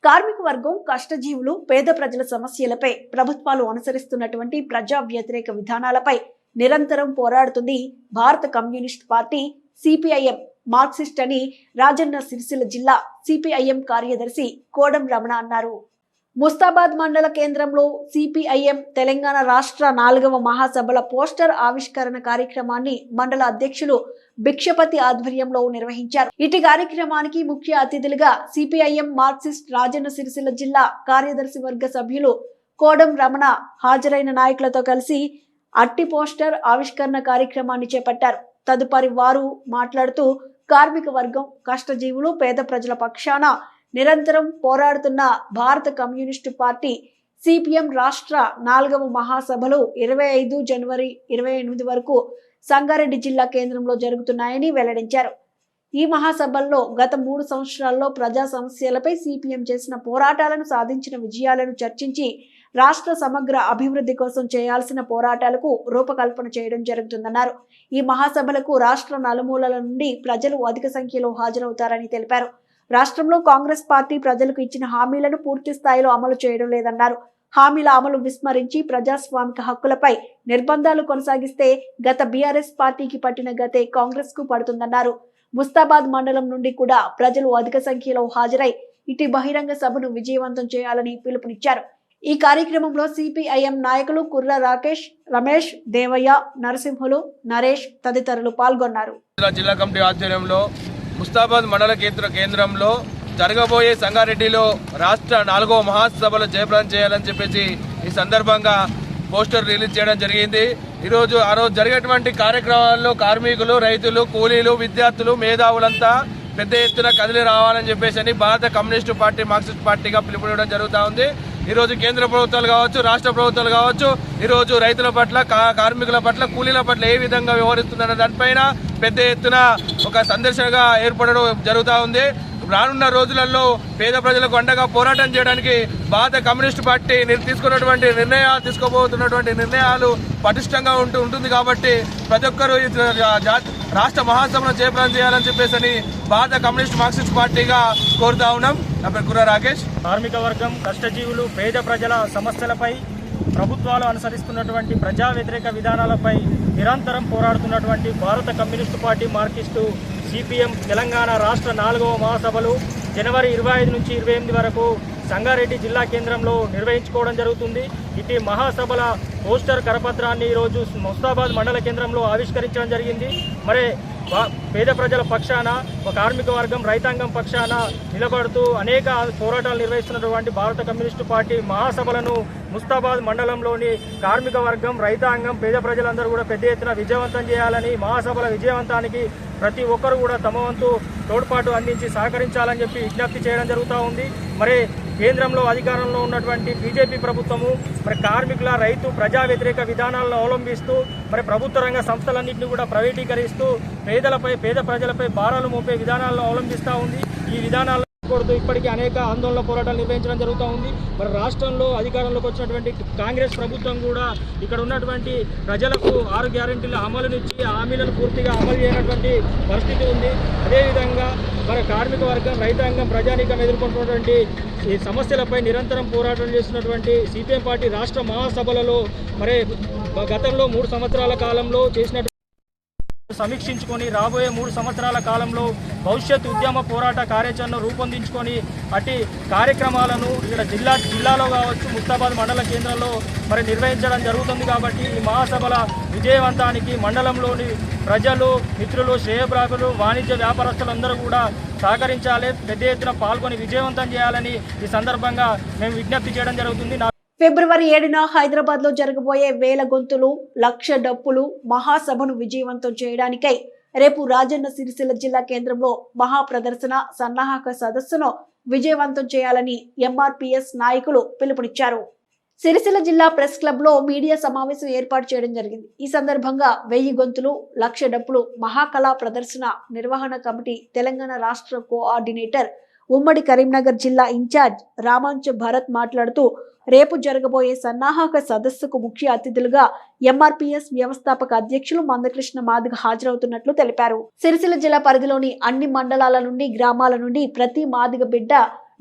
కార్మిక వర్గం, కష్టజీవులు, పేద ప్రజల సమస్యలపై ప్రభుత్వాలు అనుసరిస్తున్నటువంటి ప్రజా వ్యతిరేక విధానాలపై నిరంతరం పోరాడుతుంది భారత కమ్యూనిస్ట్ పార్టీ సిపిఐఎం మార్క్సిస్ట్ అని రాజన్న సిరిసిల్ల జిల్లా సిపిఐఎం కార్యదర్శి కోడం రమణ అన్నారు. ముస్తాబాద్ మండల కేంద్రంలో సిపిఐఎం తెలంగాణ రాష్ట్ర 4వ మహాసభల పోస్టర్ ఆవిష్కరణ కార్యక్రమాన్ని మండల అధ్యక్షులు భిక్షపతి ఆధ్వర్యంలో నిర్వహించారు. ఇటు కార్యక్రమానికి ముఖ్య అతిథులుగా సిపిఐఎం మార్క్సిస్ట్ రాజన్న సిరిసిల్ల జిల్లా కార్యదర్శి వర్గ సభ్యులు కోడం రమణ హాజరైన నాయకులతో కలిసి అట్టి పోస్టర్ ఆవిష్కరణ కార్యక్రమాన్ని చేపట్టారు. తదుపరి వారు మాట్లాడుతూ కార్మిక వర్గం, కష్టజీవులు, పేద ప్రజల పక్షాన నిరంతరం పోరాడుతున్న భారత కమ్యూనిస్టు పార్టీ సిపిఎం రాష్ట్ర 4వ మహాసభలు 25 జనవరి 28 వరకు సంగారెడ్డి జిల్లా కేంద్రంలో జరుగుతున్నాయని వెల్లడించారు. ఈ మహాసభల్లో గత 3 సంవత్సరాల్లో ప్రజా సమస్యలపై సిపిఎం చేసిన పోరాటాలను, సాధించిన విజయాలను చర్చించి రాష్ట్ర సమగ్ర అభివృద్ధి కోసం చేయాల్సిన పోరాటాలకు రూపకల్పన చేయడం జరుగుతుందన్నారు. ఈ మహాసభలకు రాష్ట్ర నలుమూలల నుండి ప్రజలు అధిక సంఖ్యలో హాజరవుతారని తెలిపారు. రాష్ట్రంలో కాంగ్రెస్ పార్టీ ప్రజలకు ఇచ్చిన హామీలను పూర్తి స్థాయిలో అమలు చేయడం లేదన్నారు. హామీల అమలు విస్మరించి ప్రజాస్వామిక హక్కులపై నిర్బంధాలు కొనసాగిస్తే గత బీఆర్ఎస్ పార్టీకి పట్టిన గతే కాంగ్రెస్ కు పడుతుందన్నారు. ముస్తాబాద్ మండలం నుండి కూడా ప్రజలు అధిక సంఖ్యలో హాజరై ఇటు బహిరంగ సభను విజయవంతం చేయాలని పిలుపునిచ్చారు. ఈ కార్యక్రమంలో సిపిఐఎం నాయకులు కుర్ర రాకేష్, రమేష్, దేవయ్య, నరసింహులు, నరేష్ తదితరులు పాల్గొన్నారు. జిల్లా కమిటీ ఆధ్వర్యంలో ముస్తాబాద్ మండల కేంద్రంలో జరగబోయే సంగారెడ్డిలో రాష్ట్ర 4వ మహాసభలు జయప్రదం చేయాలని చెప్పేసి ఈ సందర్భంగా పోస్టర్ రిలీజ్ చేయడం జరిగింది. ఆ రోజు జరిగేటువంటి కార్యక్రమాల్లో కార్మికులు, రైతులు, కూలీలు, విద్యార్థులు, మేధావులంతా పెద్ద ఎత్తున కదిలి రావాలని చెప్పేసి భారత కమ్యూనిస్టు పార్టీ మార్క్సిస్ట్ పార్టీగా పిలుపునివ్వడం జరుగుతూ ఉంది. ఈరోజు కేంద్ర ప్రభుత్వాలు కావచ్చు, రాష్ట్ర ప్రభుత్వాలు కావచ్చు, ఈరోజు రైతుల పట్ల, కార్మికుల పట్ల, కూలీల పట్ల ఏ విధంగా వ్యవహరిస్తుందన్న దానిపైన పెద్ద ఎత్తున ఒక సందర్శనగా ఏర్పడడం జరుగుతూ ఉంది. రానున్న రోజులలో పేద ప్రజలకు అండగా పోరాటం చేయడానికి భారత కమ్యూనిస్టు పార్టీ తీసుకోబోతున్నటువంటి నిర్ణయాలు పటిష్టంగా ఉంటుంది కాబట్టి ప్రతి ఒక్కరూ రాష్ట్ర మహాసభను జయప్రదం చేయాలని చెప్పేసి భారత కమ్యూనిస్ట్ మార్క్సిస్ట్ పార్టీగా కోరుతా ఉన్నాం. నా పేరు గుర్ర రాకేష్. కార్మిక వర్గం, కష్టజీవులు, పేద ప్రజల సమస్యలపై ప్రభుత్వాలు అనుసరిస్తున్నటువంటి ప్రజా వ్యతిరేక విధానాలపై నిరంతరం పోరాడుతున్నటువంటి భారత communist party Marxist CPM Telangana రాష్ట్ర 4వ మహాసభలు జనవరి 25 నుంచి 28 వరకు సంగారెడ్డి జిల్లా కేంద్రంలో నిర్వహించుకోవడం జరుగుతుంది. ఇటు మహాసభల పోస్టర్ కరపత్రాన్ని ఈరోజు ముస్తాబాద్ మండల కేంద్రంలో ఆవిష్కరించడం జరిగింది. మరి పేద ప్రజల పక్షాన, కార్మిక వర్గం, రైతాంగం పక్షాన నిలబడుతూ అనేక పోరాటాలు నిర్వహిస్తున్నటువంటి భారత కమ్యూనిస్టు పార్టీ మహాసభలను ముస్తాబాద్ మండలంలోని కార్మిక వర్గం, రైతాంగం, పేద ప్రజలందరూ కూడా పెద్ద ఎత్తున విజయవంతం చేయాలని, మహాసభల విజయవంతానికి ప్రతి ఒక్కరు కూడా తమ వంతు తోడ్పాటు అందించి సహకరించాలని చెప్పి విజ్ఞప్తి చేయడం జరుగుతూ ఉంది. మరి కేంద్రంలో అధికారంలో ఉన్నటువంటి బీజేపీ ప్రభుత్వము మరి కార్మికుల, రైతు, ప్రజా వ్యతిరేక విధానాలను అవలంబిస్తూ మరి ప్రభుత్వ రంగ సంస్థలన్నింటినీ కూడా ప్రైవేటీకరిస్తూ పేద ప్రజలపై భారాలు మోపే విధానాలను అవలంబిస్తూ ఉంది. ఈ విధానాలను కోరుతూ ఇప్పటికీ అనేక ఆందోళన పోరాటాలు నిర్వహించడం జరుగుతూ ఉంది. మరి రాష్ట్రంలో అధికారంలోకి వచ్చినటువంటి కాంగ్రెస్ ప్రభుత్వం కూడా ఇక్కడ ఉన్నటువంటి ప్రజలకు 6 గ్యారెంటీల అమలునిచ్చి హామీలను పూర్తిగా అమలు చేయనటువంటి పరిస్థితి ఉంది. అదేవిధంగా మరి కార్మిక వర్గం, రైతాంగం, ప్రజానీకం ఎదుర్కొంటున్నటువంటి ఈ సమస్యలపై నిరంతరం పోరాటం చేస్తున్నటువంటి సిపిఎం పార్టీ రాష్ట్ర మహాసభలలో మరి గతంలో 3 సంవత్సరాల కాలంలో చేసినటువంటి సమీక్షించుకొని రాబోయే 3 సంవత్సరాల కాలంలో భవిష్యత్ ఉద్యమ పోరాట కార్యాచరణను రూపొందించుకొని అటు కార్యక్రమాలను ఇక్కడ జిల్లాలో కావచ్చు, ముస్తాబాద్ మండల కేంద్రంలో మరి నిర్వహించడం జరుగుతుంది. కాబట్టి ఈ మహాసభల విజయవంతానికి మండలంలోని ప్రజలు, మిత్రులు, శ్రేయప్రాకులు, వాణిజ్య వ్యాపారస్తులందరూ కూడా సహకరించాలి, పెద్ద ఎత్తున పాల్గొని విజయవంతం చేయాలని ఈ సందర్భంగా మేము విజ్ఞప్తి చేయడం జరుగుతుంది. ఫిబ్రవరి 7న హైదరాబాద్ లో జరగబోయే 1000 గొంతులు, 1,00,000 డప్పులు మహాసభను విజయవంతం చేయడానికై రేపు రాజన్న సిరిసిల్ల జిల్లా కేంద్రంలో మహా ప్రదర్శన సన్నాహక సదస్సును విజయవంతం చేయాలని ఎంఆర్పీఎస్ నాయకులు పిలుపునిచ్చారు. సిరిసిల్ల జిల్లా ప్రెస్ క్లబ్ లో మీడియా సమావేశం ఏర్పాటు చేయడం జరిగింది. ఈ సందర్భంగా 1000 గొంతులు, 1,00,000 డప్పులు మహాకళా ప్రదర్శన నిర్వహణ కమిటీ తెలంగాణ రాష్ట్ర కోఆర్డినేటర్, ఉమ్మడి కరీంనగర్ జిల్లా ఇన్ఛార్జ్ రామాంచ భరత్ మాట్లాడుతూ రేపు జరగబోయే సన్నాహక సదస్సుకు ముఖ్య అతిథులుగా ఎంఆర్పీఎస్ వ్యవస్థాపక అధ్యక్షులు మందకృష్ణ మాదిగ హాజరవుతున్నట్లు తెలిపారు. సిరిసిల్ల జిల్లా పరిధిలోని అన్ని మండలాల నుండి, గ్రామాల నుండి ప్రతి మాదిగ బిడ్డ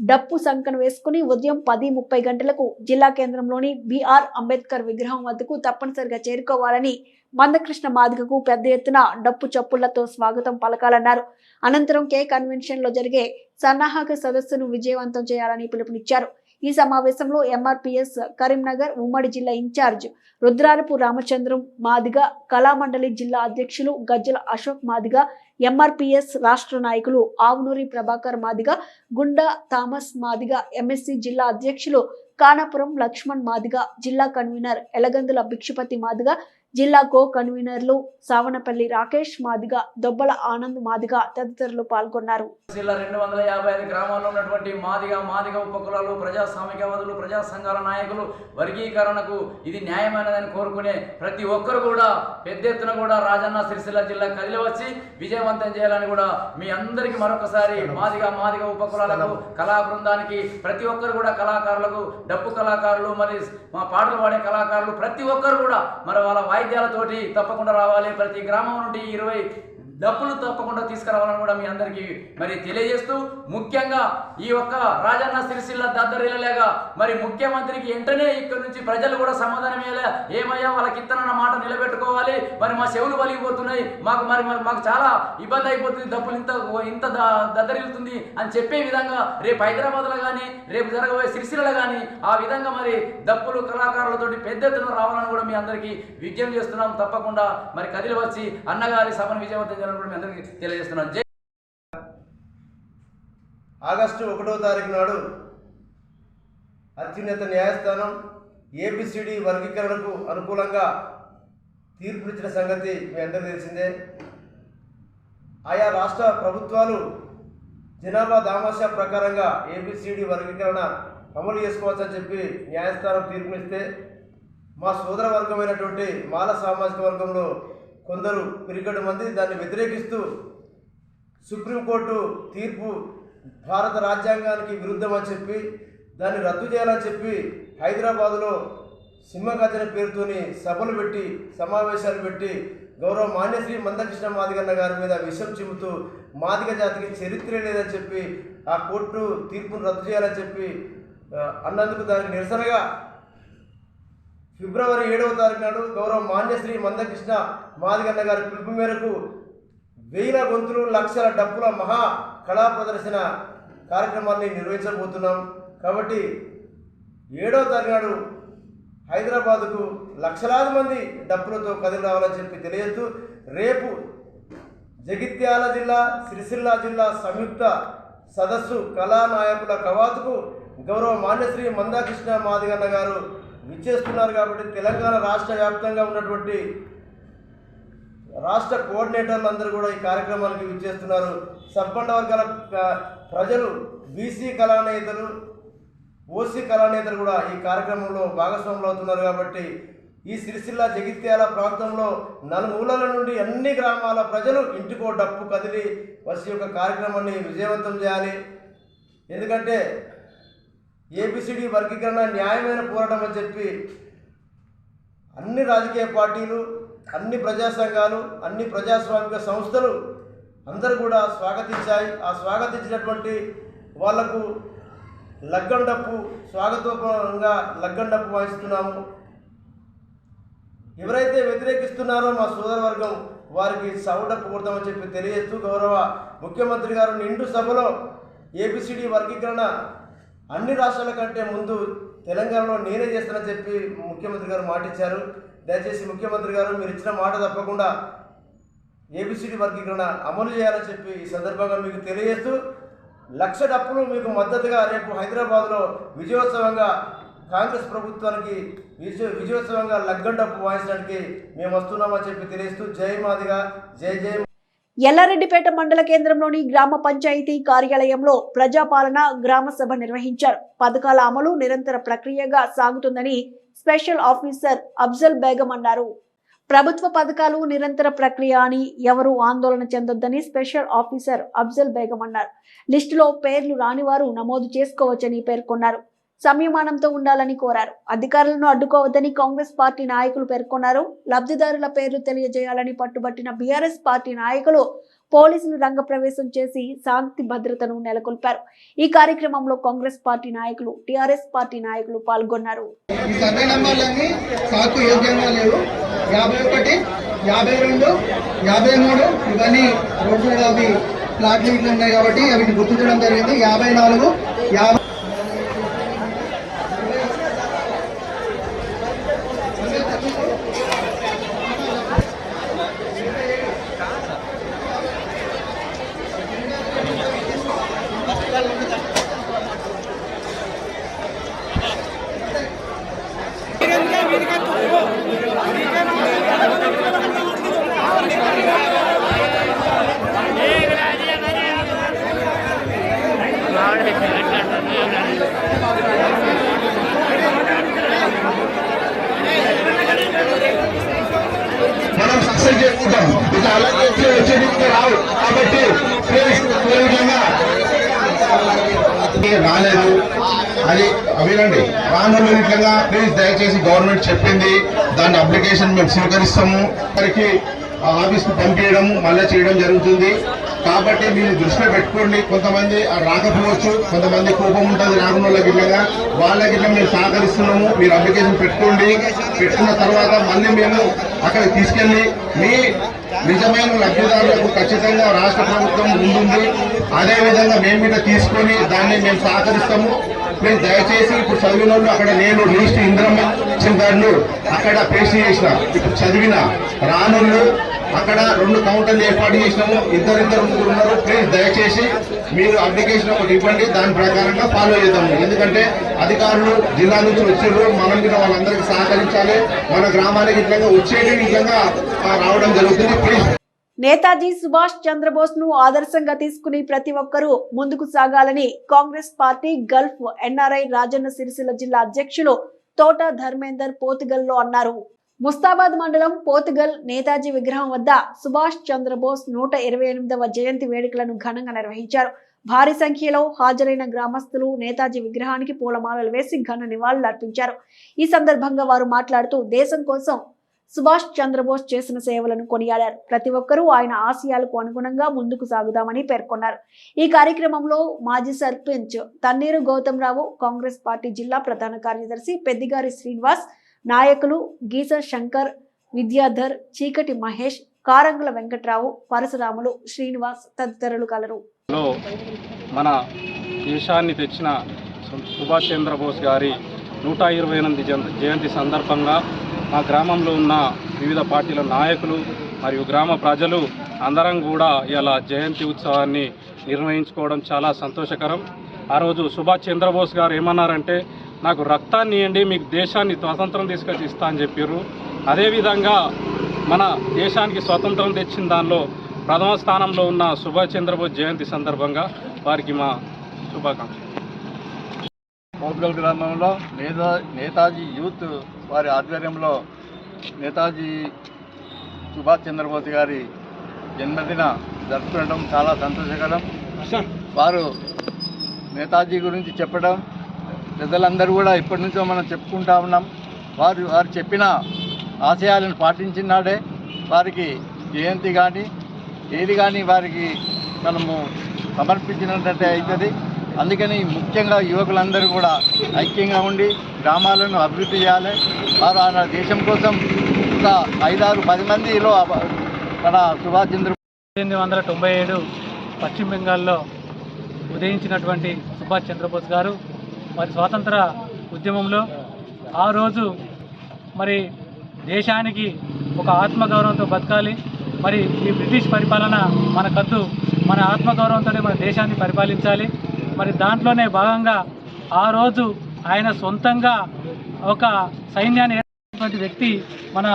డప్పు సంకన వేసుకుని ఉదయం 10:30 గంటలకు జిల్లా కేంద్రంలోని బిఆర్ అంబేద్కర్ విగ్రహం వద్దకు తప్పనిసరిగా చేరుకోవాలని, మందకృష్ణ మాదిగకు పెద్ద ఎత్తున డప్పు చప్పుళ్లతో స్వాగతం పలకాలన్నారు. అనంతరం కే కన్వెన్షన్ లో జరిగే సన్నాహక సదస్సును విజయవంతం చేయాలని పిలుపునిచ్చారు. ఈ సమావేశంలో ఎంఆర్పీఎస్ కరీంనగర్ ఉమ్మడి జిల్లా ఇన్ఛార్జ్ రుద్రారపు రామచంద్రం మాదిగ, కళామండలి జిల్లా అధ్యక్షులు గజ్జల అశోక్ మాదిగ, ఎంఆర్పీఎస్ రాష్ట్ర నాయకులు ఆవునూరి ప్రభాకర్ మాదిగ, గుండా థామస్ మాదిగ, ఎంఎస్సి జిల్లా అధ్యక్షులు కానాపురం లక్ష్మణ్ మాదిగ, జిల్లా కన్వీనర్ ఎలగందుల భిక్షపతి మాదిగ, జిల్లా కో కన్వీనర్లు సావనపల్లి రాకేష్ మాదిగ, దొబ్బల ఆనంద్ మాదిగ తదితరులు పాల్గొన్నారు. 255 గ్రామాల్లో ఉన్నటువంటి మాదిగ ఉపకులాలు, ప్రజాస్వామికవాదులు, ప్రజా సంఘాల నాయకులు వర్గీకరణకు ఇది న్యాయమైనదని కోరుకునే ప్రతి ఒక్కరు కూడా పెద్ద ఎత్తున కూడా రాజన్న సిరిసిల్ల జిల్లా కదిలి వచ్చి విజయవంతం చేయాలని కూడా మీ అందరికీ మరొకసారి మాదిగ ఉపకులాలకు, కళా బృందానికి, ప్రతి ఒక్కరు కూడా కళాకారులకు, డప్పు కళాకారులు, మరి మా పాటలు పాడే కళాకారులు ప్రతి ఒక్కరు కూడా మరి వాళ్ళ వాయిద్యాలతోటి తప్పకుండా రావాలి. ప్రతి గ్రామం నుండి 20 డప్పులు తప్పకుండా తీసుకురావాలని కూడా మీ అందరికీ మరి తెలియజేస్తూ, ముఖ్యంగా ఈ యొక్క రాజన్న సిరిసిల్ల దద్దరిల్లలేగా మరి ముఖ్యమంత్రికి వెంటనే ఇక్కడ నుంచి ప్రజలు కూడా సమాధానం ఏమయ్యా వాళ్ళకి ఇత్తనన్న మాట నిలబెట్టుకోవాలి, మరి మా చెవులు పలిగిపోతున్నాయి, మాకు చాలా ఇబ్బంది అయిపోతుంది, డప్పులు ఇంత దద్దరిల్లుతుంది అని చెప్పే విధంగా రేపు హైదరాబాద్లో కానీ రేపు జరగబోయే సిరిసిల్లలో కానీ ఆ విధంగా మరి డప్పులు కళాకారులతోటి పెద్ద ఎత్తున రావాలని కూడా మీ అందరికీ విజ్ఞప్తి చేస్తున్నాం. తప్పకుండా మరి కదిలి వచ్చి అన్నగారి సభను విజయవంతం తెలియజేస్తున్నాను. ఆగస్టు 1వ తారీఖు నాడు అత్యున్నత న్యాయస్థానం ఏబిసిడి వర్గీకరణకు అనుకూలంగా తీర్పునిచ్చిన సంగతి మీ అందరికీ తెలిసిందే. ఆయా రాష్ట్ర ప్రభుత్వాలు జనాభా దామాషా ప్రకారంగా ఏబిసిడి వర్గీకరణ అమలు చేసుకోవచ్చని చెప్పి న్యాయస్థానం తీర్పునిస్తే మా సోదర వర్గమైనటువంటి మాల సామాజిక వర్గంలో కొందరు పిరిగడు మంది దాన్ని వ్యతిరేకిస్తూ సుప్రీంకోర్టు తీర్పు భారత రాజ్యాంగానికి విరుద్ధం అని చెప్పి దాన్ని రద్దు చేయాలని చెప్పి హైదరాబాదులో సింహగర్జన పేరుతోని సభలు పెట్టి సమావేశాలు పెట్టి గౌరవ మాన్యశ్రీ మందకృష్ణ మాదిగన్న గారి మీద విషం చిమ్ముతూ మాదిగ జాతికి చరిత్ర లేదని చెప్పి ఆ కోర్టు తీర్పును రద్దు చేయాలని చెప్పి అన్నందుకు దానికి నిరసనగా ఫిబ్రవరి 7వ తారీఖు నాడు గౌరవ మాన్యశ్రీ మందకృష్ణ మాదిగన్న గారి పిలుపు మేరకు 1000 గొంతులు లక్షల డప్పుల మహా కళా ప్రదర్శన కార్యక్రమాన్ని నిర్వహించబోతున్నాం. కాబట్టి 7వ తారీఖు నాడు హైదరాబాదుకు లక్షలాది మంది డప్పులతో కదిలి రావాలని చెప్పి తెలియజేస్తూ రేపు జగిత్యాల జిల్లా సిరిసిల్ల జిల్లా సంయుక్త సదస్సు కళానాయకుల కవాతుకు గౌరవ మాన్యశ్రీ మందకృష్ణ మాదిగన్న గారు విచ్చేస్తున్నారు. కాబట్టి తెలంగాణ రాష్ట్ర వ్యాప్తంగా ఉన్నటువంటి రాష్ట్ర కోఆర్డినేటర్లు అందరూ కూడా ఈ కార్యక్రమానికి విచ్చేస్తున్నారు. సబ్బండ వర్గాల ప్రజలు, బీసీ కళానేతలు, ఓసీ కళానేతలు కూడా ఈ కార్యక్రమంలో భాగస్వాములు అవుతున్నారు. కాబట్టి ఈ సిరిసిల్ల జగిత్యాల ప్రాంతంలో నలుమూలల నుండి అన్ని గ్రామాల ప్రజలు ఇంటికో డప్పు కదిలి వచ్చి యొక్క కార్యక్రమాన్ని విజయవంతం చేయాలి. ఎందుకంటే ఏబిసిడి వర్గీకరణ న్యాయమైన పోరాటం అని చెప్పి అన్ని రాజకీయ పార్టీలు, అన్ని ప్రజా సంఘాలు, అన్ని ప్రజాస్వామిక సంస్థలు అందరూ కూడా స్వాగతించాయి. ఆ స్వాగతించినటువంటి వాళ్లకు లగ్గం డప్పు స్వాగతోపంగా లగ్గం డప్పు వాయిస్తున్నాము. ఎవరైతే వ్యతిరేకిస్తున్నారో మా సోదరవర్గం వారికి సౌడప్పు కొడతామని చెప్పి తెలియజేస్తూ గౌరవ ముఖ్యమంత్రి గారు నిండు సభలో ఏబిసిడి వర్గీకరణ అన్ని రాష్ట్రాల కంటే ముందు తెలంగాణలో నేనే చేస్తానని చెప్పి ముఖ్యమంత్రి గారు మాటిచ్చారు. దయచేసి ముఖ్యమంత్రి గారు మీరు ఇచ్చిన మాట తప్పకుండా ఏబిసిడి వర్గీకరణ అమలు చేయాలని చెప్పి ఈ సందర్భంగా మీకు తెలియజేస్తూ 1,00,000 డప్పులు మీకు మద్దతుగా రేపు హైదరాబాద్లో విజయోత్సవంగా కాంగ్రెస్ ప్రభుత్వానికి విజయోత్సవంగా లగ్గం డప్పు వాయించడానికి మేము వస్తున్నామని చెప్పి తెలియజేస్తూ జై మాదిగా జై జై. ఎల్లారెడ్డిపేట మండల కేంద్రంలోని గ్రామ పంచాయతీ కార్యాలయంలో ప్రజాపాలన గ్రామ సభ నిర్వహించారు. పథకాల అమలు నిరంతర ప్రక్రియగా సాగుతుందని స్పెషల్ ఆఫీసర్ అఫ్జల్ బేగం అన్నారు. ప్రభుత్వ పథకాలు నిరంతర ప్రక్రియ అని ఎవరూ ఆందోళన చెందొద్దని స్పెషల్ ఆఫీసర్ అఫ్జల్ బేగం అన్నారు. లిస్టులో పేర్లు రాని వారు నమోదు చేసుకోవచ్చని పేర్కొన్నారు. సంయమనంతో ఉండాలని కోరారు. అధికారులను అడ్డుకోవద్దని కాంగ్రెస్ పార్టీ నాయకులు పేర్కొన్నారు. లబ్ధిదారుల పేర్లు తెలియజేయాలని పట్టుబట్టిన బీఆర్ఎస్ పార్టీ నాయకులు పోలీసులు రంగప్రవేశం చేసి శాంతి భద్రతను నెలకొల్పారు. ఈ కార్యక్రమంలో కాంగ్రెస్ పార్టీ నాయకులు, టీఆర్ఎస్ పార్టీ నాయకులు పాల్గొన్నారు. 51, 52, 53 ఇవన్నీ రోడ్డు మీద అవి ఫ్లాట్లు ఇట్లు ఉన్నాయి కాబట్టి అవి గుర్తించడం జరిగింది. 54, 50 మనం సక్సెస్ చేసుకుంటాం. ఇక అలాగే వచ్చేది రావు కాబట్టి రాలేదు అది అవినండి రానున్న విధంగా ప్లీజ్ దయచేసి గవర్నమెంట్ చెప్పింది దాని అప్లికేషన్ మేము స్వీకరిస్తాము. వారికి ఆఫీస్కు పంపించడం మళ్ళీ చేయడం జరుగుతుంది. కాబట్టి మీరు దృష్టిలో పెట్టుకోండి. కొంతమంది రాకపోవచ్చు, కొంతమంది కోపం ఉంటుంది రానున్న వాళ్ళకి మేము సహకరిస్తున్నాము. మీరు అప్లికేషన్ పెట్టుకోండి. పెట్టుకున్న తర్వాత మళ్ళీ మేము అక్కడికి తీసుకెళ్లి మీ నిజమైన లబ్ధిదారులకు ఖచ్చితంగా రాష్ట్ర ప్రభుత్వం ముందుంది. అదేవిధంగా మేము మీద తీసుకొని దాన్ని మేము సహకరిస్తాము. మీరు దయచేసి ఇప్పుడు చదివిన వాళ్ళు అక్కడ నేను లిస్ట్ ఇంద్రమ్మ గారు అక్కడ పేస్ట్ చేసిన ఇప్పుడు చదివిన రానుళ్ళు అక్కడ 2 కౌంటర్లు ఏర్పాటు చేసినాము. ఇద్దరు ముగ్గురు ఉన్నారు. ప్లీజ్ దయచేసి మీరు అప్లికేషన్ ఒకటి ఇవ్వండి. దాని ప్రకారంగా ఫాలో చేద్దాము. ఎందుకంటే అధికారులు జిల్లా నుంచి వచ్చారు. మనం కూడా వాళ్ళందరికీ సహకరించాలి. మన గ్రామానికి ఇట్లా వచ్చేటి ఇట్లా రావడం జరుగుతుంది. ప్లీజ్ నేతాజీ సుభాష్ చంద్రబోస్ ను ఆదర్శంగా తీసుకుని ప్రతి ఒక్కరూ ముందుకు సాగాలని Congress party Gulf NRI Rajanna Sircilla జిల్లా అధ్యక్షులు తోట ధర్మేందర్ పోతుగల్ లో అన్నారు. ముస్తాబాద్ మండలం పోతుగల్ నేతాజీ విగ్రహం వద్ద సుభాష్ చంద్రబోస్ 128వ జయంతి వేడుకలను ఘనంగా నిర్వహించారు. భారీ సంఖ్యలో హాజరైన గ్రామస్తులు నేతాజీ విగ్రహానికి పూలమాలలు వేసి ఘన నివాళులు అర్పించారు. ఈ సందర్భంగా వారు మాట్లాడుతూ దేశం కోసం సుభాష్ చంద్రబోస్ చేసిన సేవలను కొనియాడారు. ప్రతి ఒక్కరూ ఆయన ఆశయాలకు అనుగుణంగా ముందుకు సాగుదామని పేర్కొన్నారు. ఈ కార్యక్రమంలో మాజీ సర్పంచ్ తన్నీరు గౌతమ్రావు, కాంగ్రెస్ పార్టీ జిల్లా ప్రధాన కార్యదర్శి పెద్దిగారి శ్రీనివాస్, నాయకులు గీస శంకర్, విద్యాధర్, చీకటి మహేష్, కారంగుల వెంకట్రావు, పరశురాములు, శ్రీనివాస్ తదితరులు కలరు. మన దేశాన్ని తెచ్చిన సుభాష్ చంద్రబోస్ గారి 128 జయంతి సందర్భంగా మా గ్రామంలో ఉన్న వివిధ పార్టీల నాయకులు మరియు గ్రామ ప్రజలు అందరం కూడా ఇలా జయంతి ఉత్సవాన్ని నిర్వహించుకోవడం చాలా సంతోషకరం. ఆ రోజు సుభాష్ చంద్రబోస్ గారు ఏమన్నారంటే, నాకు రక్తాన్ని ఇవ్వండి, మీకు దేశాన్ని స్వాతంత్రం తీసుకొచ్చి ఇస్తా అని చెప్పారు. అదేవిధంగా మన దేశానికి స్వాతంత్రం తెచ్చిన దానిలో ప్రథమ స్థానంలో ఉన్న సుభాష్ చంద్రబోస్ జయంతి సందర్భంగా వారికి మా శుభాకాంక్షలు. పోతుగల్ గ్రామంలో నేతాజీ యూత్ వారి ఆధ్వర్యంలో నేతాజీ సుభాష్ చంద్రబోస్ గారి జన్మదిన జరుపుకోవడం చాలా సంతోషకరం. వారు నేతాజీ గురించి చెప్పడం ప్రజలందరూ కూడా ఇప్పటి నుంచో మనం చెప్పుకుంటా ఉన్నాం. వారు చెప్పిన ఆశయాలను పాటించినాడే వారికి జయంతి కానీ ఏది కానీ వారికి మనము సమర్పించినట్టే అవుతుంది. అందుకని ముఖ్యంగా యువకులందరూ కూడా ఐక్యంగా ఉండి గ్రామాలను అభివృద్ధి చేయాలి. వారు ఆ దేశం కోసం ఒక 5-10 మందిలో మన సుభాష్ చంద్ర 1897 పశ్చిమ బెంగాల్లో ఉదయించినటువంటి సుభాష్ చంద్రబోస్ గారు మరి స్వాతంత్ర ఉద్యమంలో ఆ రోజు మరి దేశానికి ఒక ఆత్మగౌరవంతో బతకాలి, మరి ఈ బ్రిటిష్ పరిపాలన మనకద్దు, మన ఆత్మగౌరవంతోనే మన దేశాన్ని పరిపాలించాలి. మరి దాంట్లోనే భాగంగా ఆ రోజు ఆయన సొంతంగా ఒక సైన్యాన్ని ఏర్పడినటువంటి వ్యక్తి మన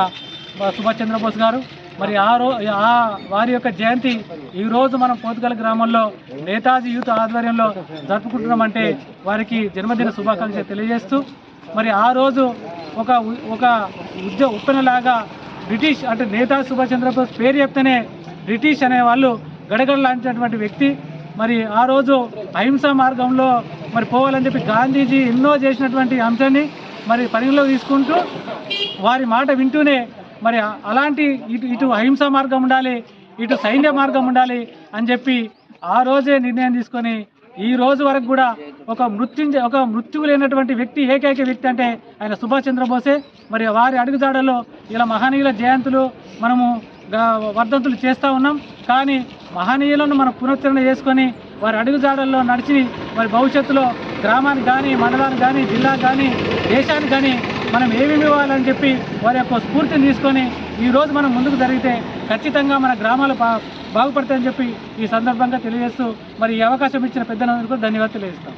సుభాష్ చంద్రబోస్ గారు. మరి వారి యొక్క జయంతి ఈరోజు మనం పోతుగల్ గ్రామంలో నేతాజీ యూత్ ఆధ్వర్యంలో జరుపుకుంటున్నామంటే వారికి జన్మదిన శుభాకాంక్షలు తెలియజేస్తూ, మరి ఆ రోజు ఒక ఉప్పెనలాగా బ్రిటిష్ అంటే నేతాజీ సుభాష్ చంద్రబోస్ పేరు చెప్తేనే బ్రిటిష్ అనే వాళ్ళు గడగడలాంటినటువంటి వ్యక్తి. మరి ఆ రోజు అహింసా మార్గంలో మరి పోవాలని చెప్పి గాంధీజీ ఎన్నో చేసినటువంటి అంశాన్ని మరి పరిగణలో తీసుకుంటూ వారి మాట వింటూనే మరి అలాంటి ఇటు అహింసా మార్గం ఉండాలి, ఇటు సైన్య మార్గం ఉండాలి అని చెప్పి ఆ రోజే నిర్ణయం తీసుకొని ఈ రోజు వరకు కూడా ఒక మృత్యువు లేనటువంటి వ్యక్తి, ఏకైక వ్యక్తి అంటే ఆయన సుభాష్ చంద్రబోసే. మరి వారి అడుగుజాడల్లో ఇలా మహనీయుల జయంతులు మనము వర్ధంతులు చేస్తూ ఉన్నాం. కానీ మహనీయులను మనం పునరుద్ధరణ చేసుకొని వారి అడుగుజాడల్లో నడిచి మరి భవిష్యత్తులో గ్రామానికి కానీ, మండలానికి కానీ, జిల్లాకు కానీ, దేశానికి కానీ మనం ఏమేమి ఇవ్వాలని చెప్పి వారి యొక్క స్ఫూర్తిని తీసుకొని ఈరోజు మనం ముందుకు జరిగితే ఖచ్చితంగా మన గ్రామాలు బాగుపడతాయని చెప్పి ఈ సందర్భంగా తెలియజేస్తూ మరి ఈ అవకాశం ఇచ్చిన పెద్దలందరికీ ధన్యవాదాలు తెలియజేస్తాం.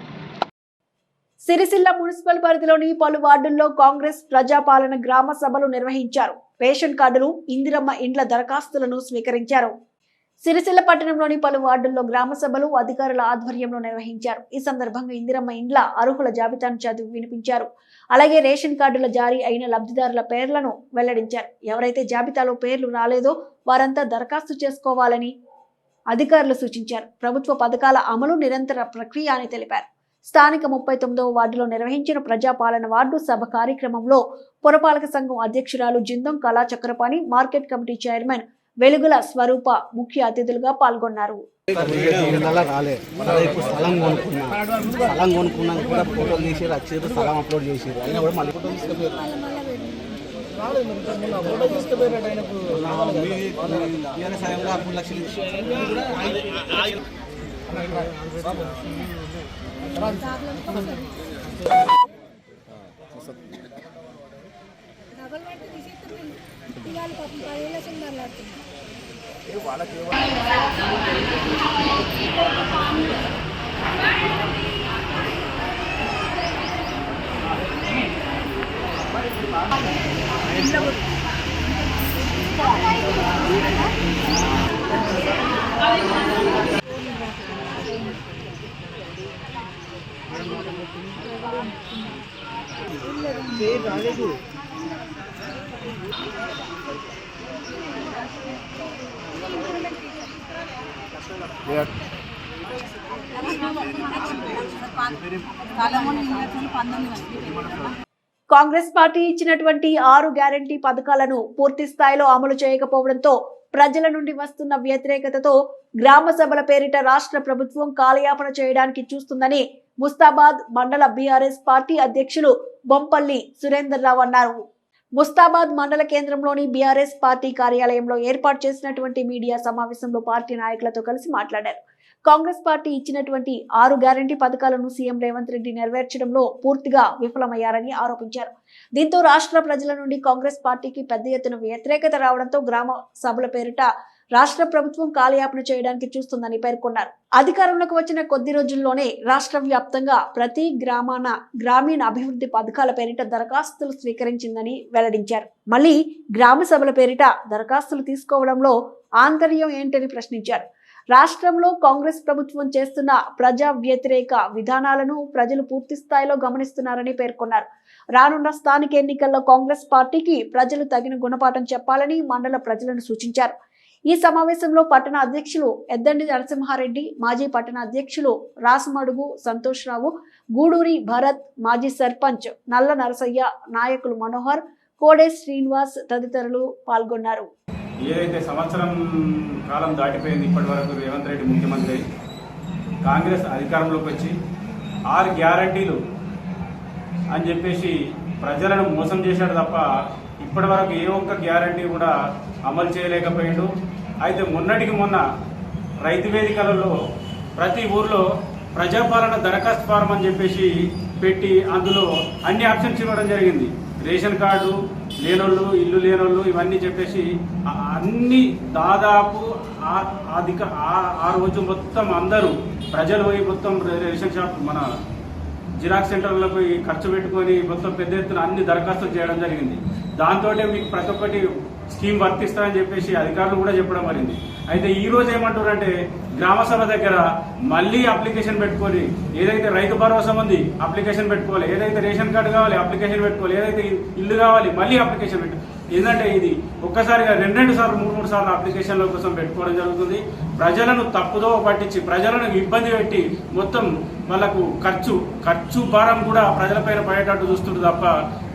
సిరిసిల్ల మున్సిపల్ పరిధిలోని పలు వార్డుల్లో కాంగ్రెస్ ప్రజాపాలన గ్రామ సభలు నిర్వహించారు. రేషన్ కార్డులు, ఇందిరమ్మ ఇండ్ల దరఖాస్తులను స్వీకరించారు. సిరిసిల్ల పట్టణంలోని పలు వార్డుల్లో గ్రామ సభలు అధికారుల ఆధ్వర్యంలో నిర్వహించారు. ఈ సందర్భంగా ఇందిరమ్మ ఇండ్ల అర్హుల జాబితాను చదివి వినిపించారు. అలాగే రేషన్ కార్డుల జారీ అయిన లబ్ధిదారుల పేర్లను వెల్లడించారు. ఎవరైతే జాబితాలో పేర్లు రాలేదో వారంతా దరఖాస్తు చేసుకోవాలని అధికారులు సూచించారు. ప్రభుత్వ పథకాల అమలు నిరంతర ప్రక్రియ అని తెలిపారు. స్థానిక 39వ వార్డులో నిర్వహించిన ప్రజాపాలన వార్డు సభ కార్యక్రమంలో పురపాలక సంఘం అధ్యక్షురాలు జిందం కళా చక్రపాణి, మార్కెట్ కమిటీ చైర్మన్ వెలుగుల స్వరూప ముఖ్య అతిథులుగా పాల్గొన్నారు. వాళ్ళకి కాంగ్రెస్ పార్టీ ఇచ్చినటువంటి 6 గ్యారంటీ పథకాలను పూర్తి స్థాయిలో అమలు చేయకపోవడంతో ప్రజల నుండి వస్తున్న వ్యతిరేకతతో గ్రామ సభల పేరిట రాష్ట్ర ప్రభుత్వం కాలయాపన చేయడానికి చూస్తుందని ముస్తాబాద్ మండల బీఆర్ఎస్ పార్టీ అధ్యక్షులు బొంపల్లి సురేందర్ రావు అన్నారు. ముస్తాబాద్ మండల కేంద్రంలోని బీఆర్ఎస్ పార్టీ కార్యాలయంలో ఏర్పాటు చేసినటువంటి మీడియా సమావేశంలో పార్టీ నాయకులతో కలిసి మాట్లాడారు. కాంగ్రెస్ పార్టీ ఇచ్చినటువంటి 6 గ్యారంటీ పథకాలను సీఎం రేవంత్ రెడ్డి నెరవేర్చడంలో పూర్తిగా విఫలమయ్యారని ఆరోపించారు. దీంతో రాష్ట్ర ప్రజల నుండి కాంగ్రెస్ పార్టీకి పెద్ద ఎత్తున వ్యతిరేకత రావడంతో గ్రామ సభల పేరిట రాష్ట్ర ప్రభుత్వం కాలయాపన చేయడానికి చూస్తుందని పేర్కొన్నారు. అధికారంలోకి వచ్చిన కొద్ది రోజుల్లోనే రాష్ట్ర వ్యాప్తంగా ప్రతి గ్రామీణ అభివృద్ధి పథకాల పేరిట దరఖాస్తులు స్వీకరించిందని వెల్లడించారు. మళ్ళీ గ్రామ సభల పేరిట దరఖాస్తులు తీసుకోవడంలో ఆంతర్యం ఏంటని ప్రశ్నించారు. రాష్ట్రంలో కాంగ్రెస్ ప్రభుత్వం చేస్తున్న ప్రజా వ్యతిరేక విధానాలను ప్రజలు పూర్తి స్థాయిలో గమనిస్తున్నారని పేర్కొన్నారు. రానున్న స్థానిక ఎన్నికల్లో కాంగ్రెస్ పార్టీకి ప్రజలు తగిన గుణపాఠం చెప్పాలని మండల ప్రజలను సూచించారు. ఈ సమావేశంలో పట్టణ అధ్యక్షులు ఎద్దండి నరసింహారెడ్డి, మాజీ పట్టణ అధ్యక్షులు రాసుమడుగు సంతోష్ రావు, గూడూరి భరత్, మాజీ సర్పంచ్ నల్ల నరసయ్య, నాయకులు మనోహర్, కోడే శ్రీనివాస్ తదితరులు పాల్గొన్నారు. ఏదైతే సంవత్సరం కాలం దాటిపోయింది, ఇప్పటి వరకు రేవంత్ రెడ్డి ముఖ్యమంత్రి కాంగ్రెస్ అధికారంలోకి వచ్చి 6 గ్యారంటీలు అని చెప్పేసి ప్రజలను మోసం చేశాడు తప్ప ఇప్పటి వరకు ఏ ఒక్క గ్యారంటీ కూడా అమలు చేయలేకపోయాడు. అయితే మొన్నటికి మొన్న రైతు వేదికలలో ప్రతి ఊర్లో ప్రజాపాలన దరఖాస్తు ఫారం అని చెప్పేసి పెట్టి అందులో అన్ని ఆప్షన్స్ ఇవ్వడం జరిగింది. రేషన్ కార్డు లేనోళ్ళు, ఇల్లు లేనోళ్ళు, ఇవన్నీ చెప్పేసి అన్ని దాదాపు ఆ రోజు మొత్తం అందరూ ప్రజలు పోయి మొత్తం రేషన్ షాప్ మన జిరాక్స్ సెంటర్లో పోయి ఖర్చు పెట్టుకొని మొత్తం పెద్ద ఎత్తున అన్ని దరఖాస్తులు చేయడం జరిగింది. దాంతో మీకు ప్రతి ఒక్కటి స్కీమ్ వర్తిస్తారని చెప్పేసి అధికారులు కూడా చెప్పడం జరిగింది. అయితే ఈ రోజు ఏమంటారంటే గ్రామ సభ దగ్గర మళ్ళీ అప్లికేషన్ పెట్టుకొని, ఏదైతే రైతు భరోసా ఉంది అప్లికేషన్ పెట్టుకోవాలి, ఏదైతే రేషన్ కార్డు కావాలి అప్లికేషన్ పెట్టుకోవాలి, ఏదైతే ఇల్లు కావాలి మళ్ళీ అప్లికేషన్ ఏంటంటే ఇది ఒక్కసారిగా 2 సార్లు 3 సార్లు అప్లికేషన్ల కోసం పెట్టుకోవడం జరుగుతుంది. ప్రజలను తప్పుదో పట్టించి ప్రజలను ఇబ్బంది పెట్టి మొత్తం వాళ్ళకు ఖర్చు భారం కూడా ప్రజలపైన పడేటట్టు చూస్తుంటారు తప్ప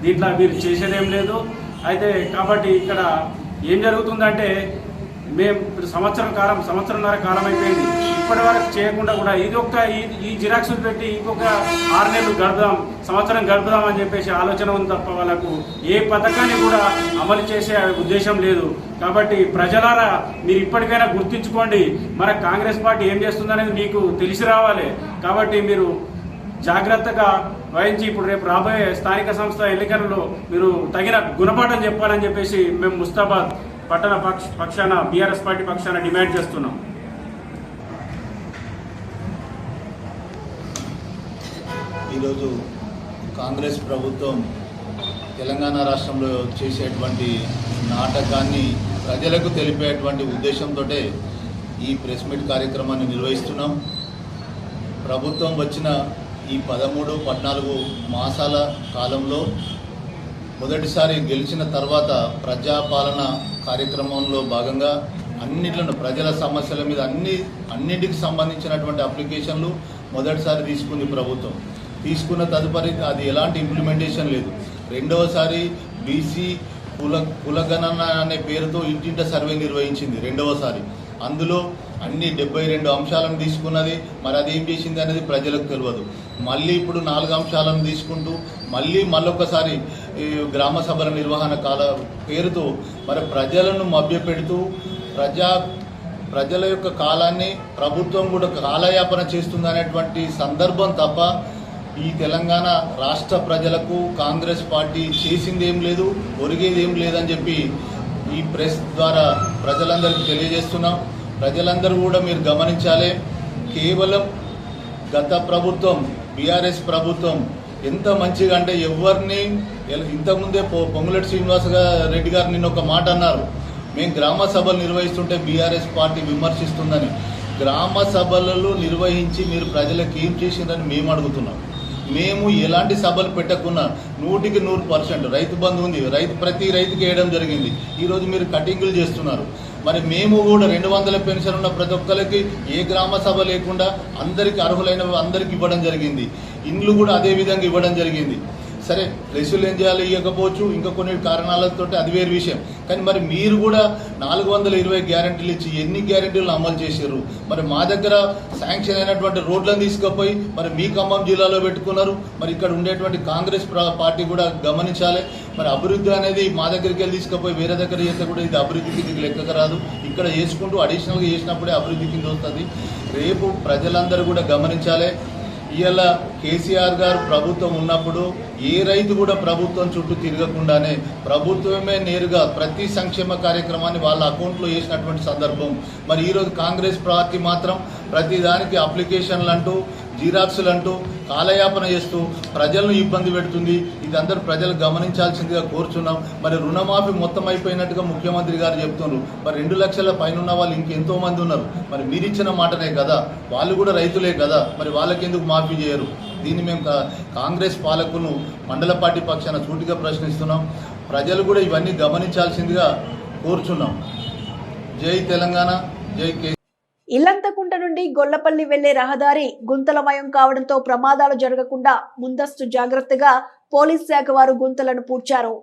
దీంట్లో మీరు చేసేదేం లేదు. అయితే కాబట్టి ఇక్కడ ఏం జరుగుతుందంటే మేము సంవత్సరంన్నర కాలం అయిపోయింది, ఇప్పటి వరకు చేయకుండా కూడా ఈ జిరాక్స్ పెట్టి ఇంకొక 6 నెలలు గడుపుదాం, సంవత్సరం గడుపుదాం అని చెప్పేసి ఆలోచన ఉంది తప్ప వాళ్ళకు ఏ పథకాన్ని కూడా అమలు చేసే ఉద్దేశం లేదు. కాబట్టి ప్రజలారా మీరు ఇప్పటికైనా గుర్తించుకోండి, మన కాంగ్రెస్ పార్టీ ఏం చేస్తుందనేది మీకు తెలిసి రావాలి. కాబట్టి మీరు జాగ్రత్తగా వహించి ఇప్పుడు రేపు రాబోయే స్థానిక సంస్థ ఎన్నికలలో మీరు తగిన గుణపాఠం చెప్పాలని చెప్పేసి మేము ముస్తాబాద్ పట్టణ పక్షాన బీఆర్ఎస్ పార్టీ పక్షాన డిమాండ్ చేస్తున్నాం. ఈరోజు కాంగ్రెస్ ప్రభుత్వం తెలంగాణ రాష్ట్రంలో చేసేటువంటి నాటకాన్ని ప్రజలకు తెలిపేటువంటి ఉద్దేశంతో ఈ ప్రెస్ మీట్ కార్యక్రమాన్ని నిర్వహిస్తున్నాం. ప్రభుత్వం వచ్చిన ఈ 13-14 మాసాల కాలంలో మొదటిసారి గెలిచిన తర్వాత ప్రజాపాలన కార్యక్రమంలో భాగంగా అన్నిట్లను ప్రజల సమస్యల మీద అన్నింటికి సంబంధించినటువంటి అప్లికేషన్లు మొదటిసారి తీసుకుంది ప్రభుత్వం. తీసుకున్న తదుపరి అది ఎలాంటి ఇంప్లిమెంటేషన్ లేదు. రెండవసారి బీసీ కులగణన అనే పేరుతో ఇంటింట సర్వే నిర్వహించింది రెండవసారి. అందులో అన్ని 72 అంశాలను తీసుకున్నది. మరి అదేం చేసింది అనేది ప్రజలకు తెలియదు. మళ్ళీ ఇప్పుడు 4 అంశాలను తీసుకుంటూ మళ్ళొకసారి గ్రామ సభల నిర్వహణ పేరుతో మరి ప్రజలను మభ్యపెడుతూ ప్రజల యొక్క కాలాన్ని ప్రభుత్వం కూడా కాలయాపన చేస్తుందనేటువంటి సందర్భం తప్ప ఈ తెలంగాణ రాష్ట్ర ప్రజలకు కాంగ్రెస్ పార్టీ చేసిందేం లేదు, ఒరిగేదేం లేదని చెప్పి ఈ ప్రెస్ ద్వారా ప్రజలందరికీ తెలియజేస్తున్నాం. ప్రజలందరూ కూడా మీరు గమనించాలి, కేవలం గత ప్రభుత్వం బీఆర్ఎస్ ప్రభుత్వం ఎంత మంచిగా అంటే ఎవరిని ఇంతకుముందే పొంగులేటి శ్రీనివాస్ రెడ్డి గారు నిన్న ఒక మాట అన్నారు, మేము గ్రామ సభలు నిర్వహిస్తుంటే బీఆర్ఎస్ పార్టీ విమర్శిస్తుందని. గ్రామ సభలలో నిర్వహించి మీరు ప్రజలకు ఏం చేసిందని మేము అడుగుతున్నాం. మేము ఎలాంటి సభలు పెట్టకున్నా 100% రైతు బంధు ఉంది, ప్రతి రైతుకి వేయడం జరిగింది. ఈరోజు మీరు కటింగులు చేస్తున్నారు. మరి మేము కూడా 200 పెన్షన్ ఉన్న ప్రతి ఒక్కరికి ఏ గ్రామ సభ లేకుండా అందరికీ అర్హులైన అందరికీ ఇవ్వడం జరిగింది. ఇండ్లు కూడా అదే విధంగా ఇవ్వడం జరిగింది. సరే ప్లేసులు ఏం చేయాలి ఇవ్వకపోవచ్చు, ఇంకా కొన్ని కారణాలతో అది వేరు విషయం. కానీ మరి మీరు కూడా 420 గ్యారెంటీలు ఇచ్చి ఎన్ని గ్యారెంటీలను అమలు చేశారు? మరి మా దగ్గర శాంక్షన్ అయినటువంటి రోడ్లను తీసుకుపోయి మరి మీ ఖమ్మం జిల్లాలో పెట్టుకున్నారు. మరి ఇక్కడ ఉండేటువంటి కాంగ్రెస్ పార్టీ కూడా గమనించాలి. మరి అభివృద్ధి అనేది మా దగ్గరికి వెళ్ళి తీసుకుపోయి వేరే దగ్గర చేస్తే కూడా ఇది అభివృద్ధికి ఇది లెక్కకు రాదు. ఇక్కడ చేసుకుంటూ అడిషనల్గా చేసినప్పుడే అభివృద్ధి కింద వస్తుంది. రేపు ప్రజలందరూ కూడా గమనించాలి. ఇవాళ కేసీఆర్ గారు ప్రభుత్వం ఉన్నప్పుడు ఏ రైతు కూడా ప్రభుత్వం చుట్టూ తిరగకుండానే ప్రభుత్వమే నేరుగా ప్రతి సంక్షేమ కార్యక్రమాన్ని వాళ్ళ అకౌంట్లో వేసినటువంటి సందర్భం. మరి ఈరోజు కాంగ్రెస్ పార్టీ మాత్రం ప్రతి దానికి అప్లికేషన్లు అంటూ జిరాక్సులు అంటూ కాలయాపన చేస్తూ ప్రజలను ఇబ్బంది పెడుతుంది. ఇది అందరూ ప్రజలు గమనించాల్సిందిగా కోరుచున్నాం. మరి రుణమాఫీ మొత్తం అయిపోయినట్టుగా ముఖ్యమంత్రి గారు చెప్తున్నారు. మరి 2 లక్షల పైన ఉన్న వాళ్ళు ఇంకెంతో మంది ఉన్నారు. మరి మీరు ఇచ్చిన మాటనే కదా, వాళ్ళు కూడా రైతులే కదా, మరి వాళ్ళకి ఎందుకు మాఫీ చేయరు? దీన్ని మేము కాంగ్రెస్ పాలకులను మండల పార్టీ పక్షాన సూటిగా ప్రశ్నిస్తున్నాం. ప్రజలు కూడా ఇవన్నీ గమనించాల్సిందిగా కోరుచున్నాం. జై తెలంగాణ, జై కే. ఇల్లంతకుంట నుండి గొల్లపల్లి వెళ్లే రహదారి గుంతలమయం కావడంతో ప్రమాదాలు జరగకుండా ముందస్తు జాగ్రత్తగా పోలీస్ శాఖ వారు గుంతలను పూడ్చారు.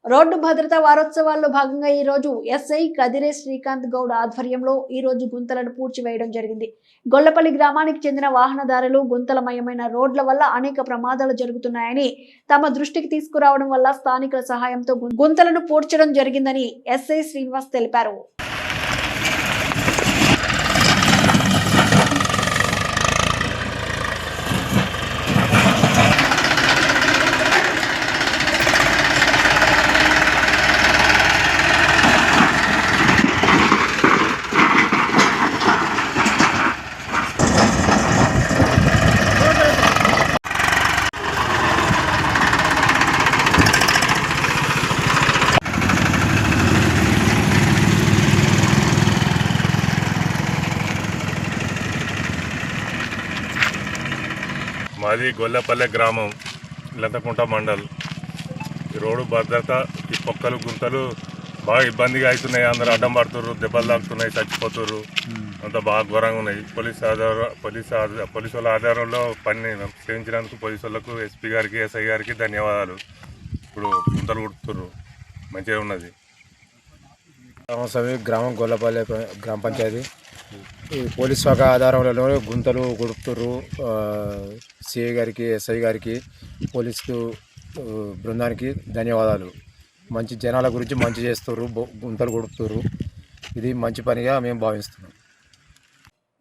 రోడ్డు భద్రతా వారోత్సవాల్లో భాగంగా ఈ రోజు ఎస్ఐ కదిరే శ్రీకాంత్ గౌడ్ ఆధ్వర్యంలో ఈ రోజు గుంతలను పూడ్చివేయడం జరిగింది. గొల్లపల్లి గ్రామానికి చెందిన వాహనదారులు గుంతలమయమైన రోడ్ల వల్ల అనేక ప్రమాదాలు జరుగుతున్నాయని తమ దృష్టికి తీసుకురావడం వల్ల స్థానికుల సహాయంతో గుంతలను పూడ్చడం జరిగిందని ఎస్ఐ శ్రీనివాస్ తెలిపారు. మాది గొల్లపల్లె గ్రామం, ఇల్లంతకుంట మండల్. ఈ రోడ్డు భద్రత, ఈ పొక్కలు గుంతలు బాగా ఇబ్బందిగా అవుతున్నాయి. అందరూ అడ్డం పడుతుర్రు, దెబ్బలు తాకుతున్నాయి, చచ్చిపోతుర్రు. అంత బాగా ఘోరంగా ఉన్నాయి. పోలీసు వాళ్ళ ఆధారంలో పని చేయించినందుకు పోలీసు వాళ్ళకు, ఎస్పీ గారికి, ఎస్ఐ గారికి ధన్యవాదాలు. ఇప్పుడు గుంతలు కుడుతుర్రు, మంచిగా ఉన్నది. గ్రామం గొల్లపల్లె గ్రామ పంచాయతీ. ఈ పోలీస్ శాఖ ఆధారంలో గుంతలు గుడుపుతుర్రు. సిఐ గారికి, ఎస్ఐ గారికి, పోలీసు బృందానికి ధన్యవాదాలు. మంచి జనాల గురించి మంచి చేస్తుర్రు, గుంతలు గుడుపుతుర్రు. ఇది మంచి పనిగా మేము భావిస్తున్నాం.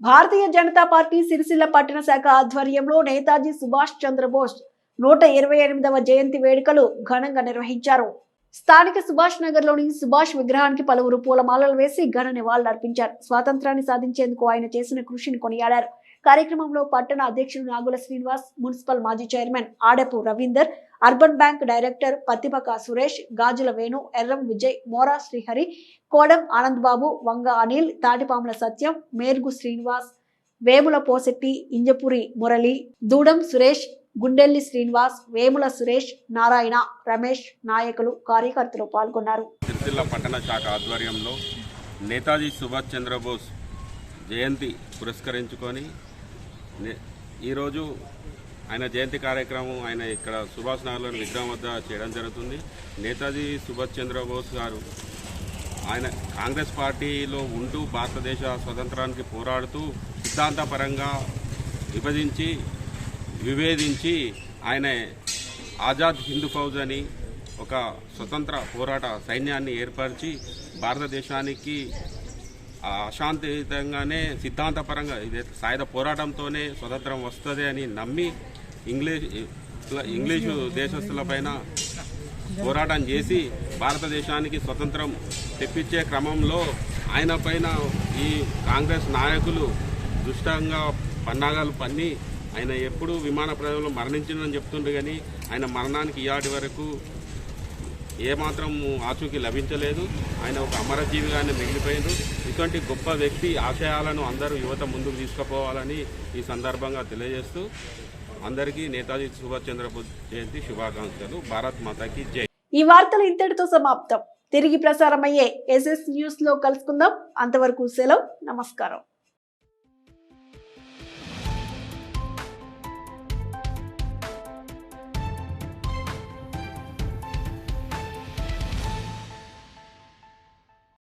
భారతీయ జనతా పార్టీ సిరిసిల్ల పట్టణ శాఖ ఆధ్వర్యంలో నేతాజీ సుభాష్ చంద్రబోస్ 128వ జయంతి వేడుకలు ఘనంగా నిర్వహించారు. స్థానిక సుభాష్ నగర్ లోని సుభాష్ విగ్రహానికి పలువురు పూలమాలలు వేసి ఘన నివాళులర్పించారు. స్వాతంత్రాన్ని సాధించేందుకు ఆయన చేసిన కృషిని కొనియాడారు. కార్యక్రమంలో పట్టణ అధ్యక్షుడు నాగుల శ్రీనివాస్, మున్సిపల్ మాజీ chairman Adapu Ravinder, urban bank director Pattipaka Suresh, Gajula Venu, Erram Vijay, Mora Srihari, Kodam Anand Babu, Vanga Anil, Tatipamula Satyam, Mergu Srinivas, Vemula Posetti, Injapuri Murali, Dudam Suresh, Gundelli Srinivas, Vemula Suresh, Narayana, Ramesh, నాయకులు, కార్యకర్తలు పాల్గొన్నారు. సిరిసిల్ల పట్టణ శాఖ ఆధ్వర్యంలో నేతాజీ సుభాష్ చంద్రబోస్ జయంతి పురస్కరించుకొని ఈరోజు ఆయన జయంతి కార్యక్రమం ఆయన ఇక్కడ సుభాష్ నగర్లోని విగ్రహం వద్ద చేయడం జరుగుతుంది. నేతాజీ సుభాష్ చంద్రబోస్ గారు ఆయన కాంగ్రెస్ పార్టీలో ఉంటూ భారతదేశ స్వతంత్రానికి పోరాడుతూ సిద్ధాంతపరంగా విభేదించి ఆయన ఆజాద్ హిందూ ఫౌజ్ అని ఒక స్వతంత్ర పోరాట సైన్యాన్ని ఏర్పరిచి భారతదేశానికి అశాంతియుతంగానే సిద్ధాంతపరంగా ఇదే సాయుధ పోరాటంతోనే స్వతంత్రం వస్తుంది అని నమ్మి ఇంగ్లీషు దేశస్తులపైన పోరాటం చేసి భారతదేశానికి స్వతంత్రం తెప్పించే క్రమంలో ఆయన పైన ఈ కాంగ్రెస్ నాయకులు దుష్టంగా పన్నాగాలు పన్ని ఆయన ఎప్పుడు విమాన ప్రయాణంలో మరణించిందని చెప్తుండ్రు. కానీ ఆయన మరణానికి ఇయాటి వరకు ఏమాత్రం ఆచూకీ లభించలేదు. ఆయన ఒక అమరజీవిగానే మిగిలిపోయారు. ఇటువంటి గొప్ప వ్యక్తి ఆశయాలను అందరూ యువత ముందుకు తీసుకుపోవాలని ఈ సందర్భంగా తెలియజేస్తూ అందరికీ నేతాజీ సుభాష్ చంద్రబోస్ జయంతి శుభాకాంక్షలు. భారత్ మాతాకి జై. ఈ వార్తలు ఇంతటితో సమాప్తం. తిరిగి ప్రసారమయ్యే SS న్యూస్ లో కలుసుకుందాం. అంతవరకు సెలవు. నమస్కారం.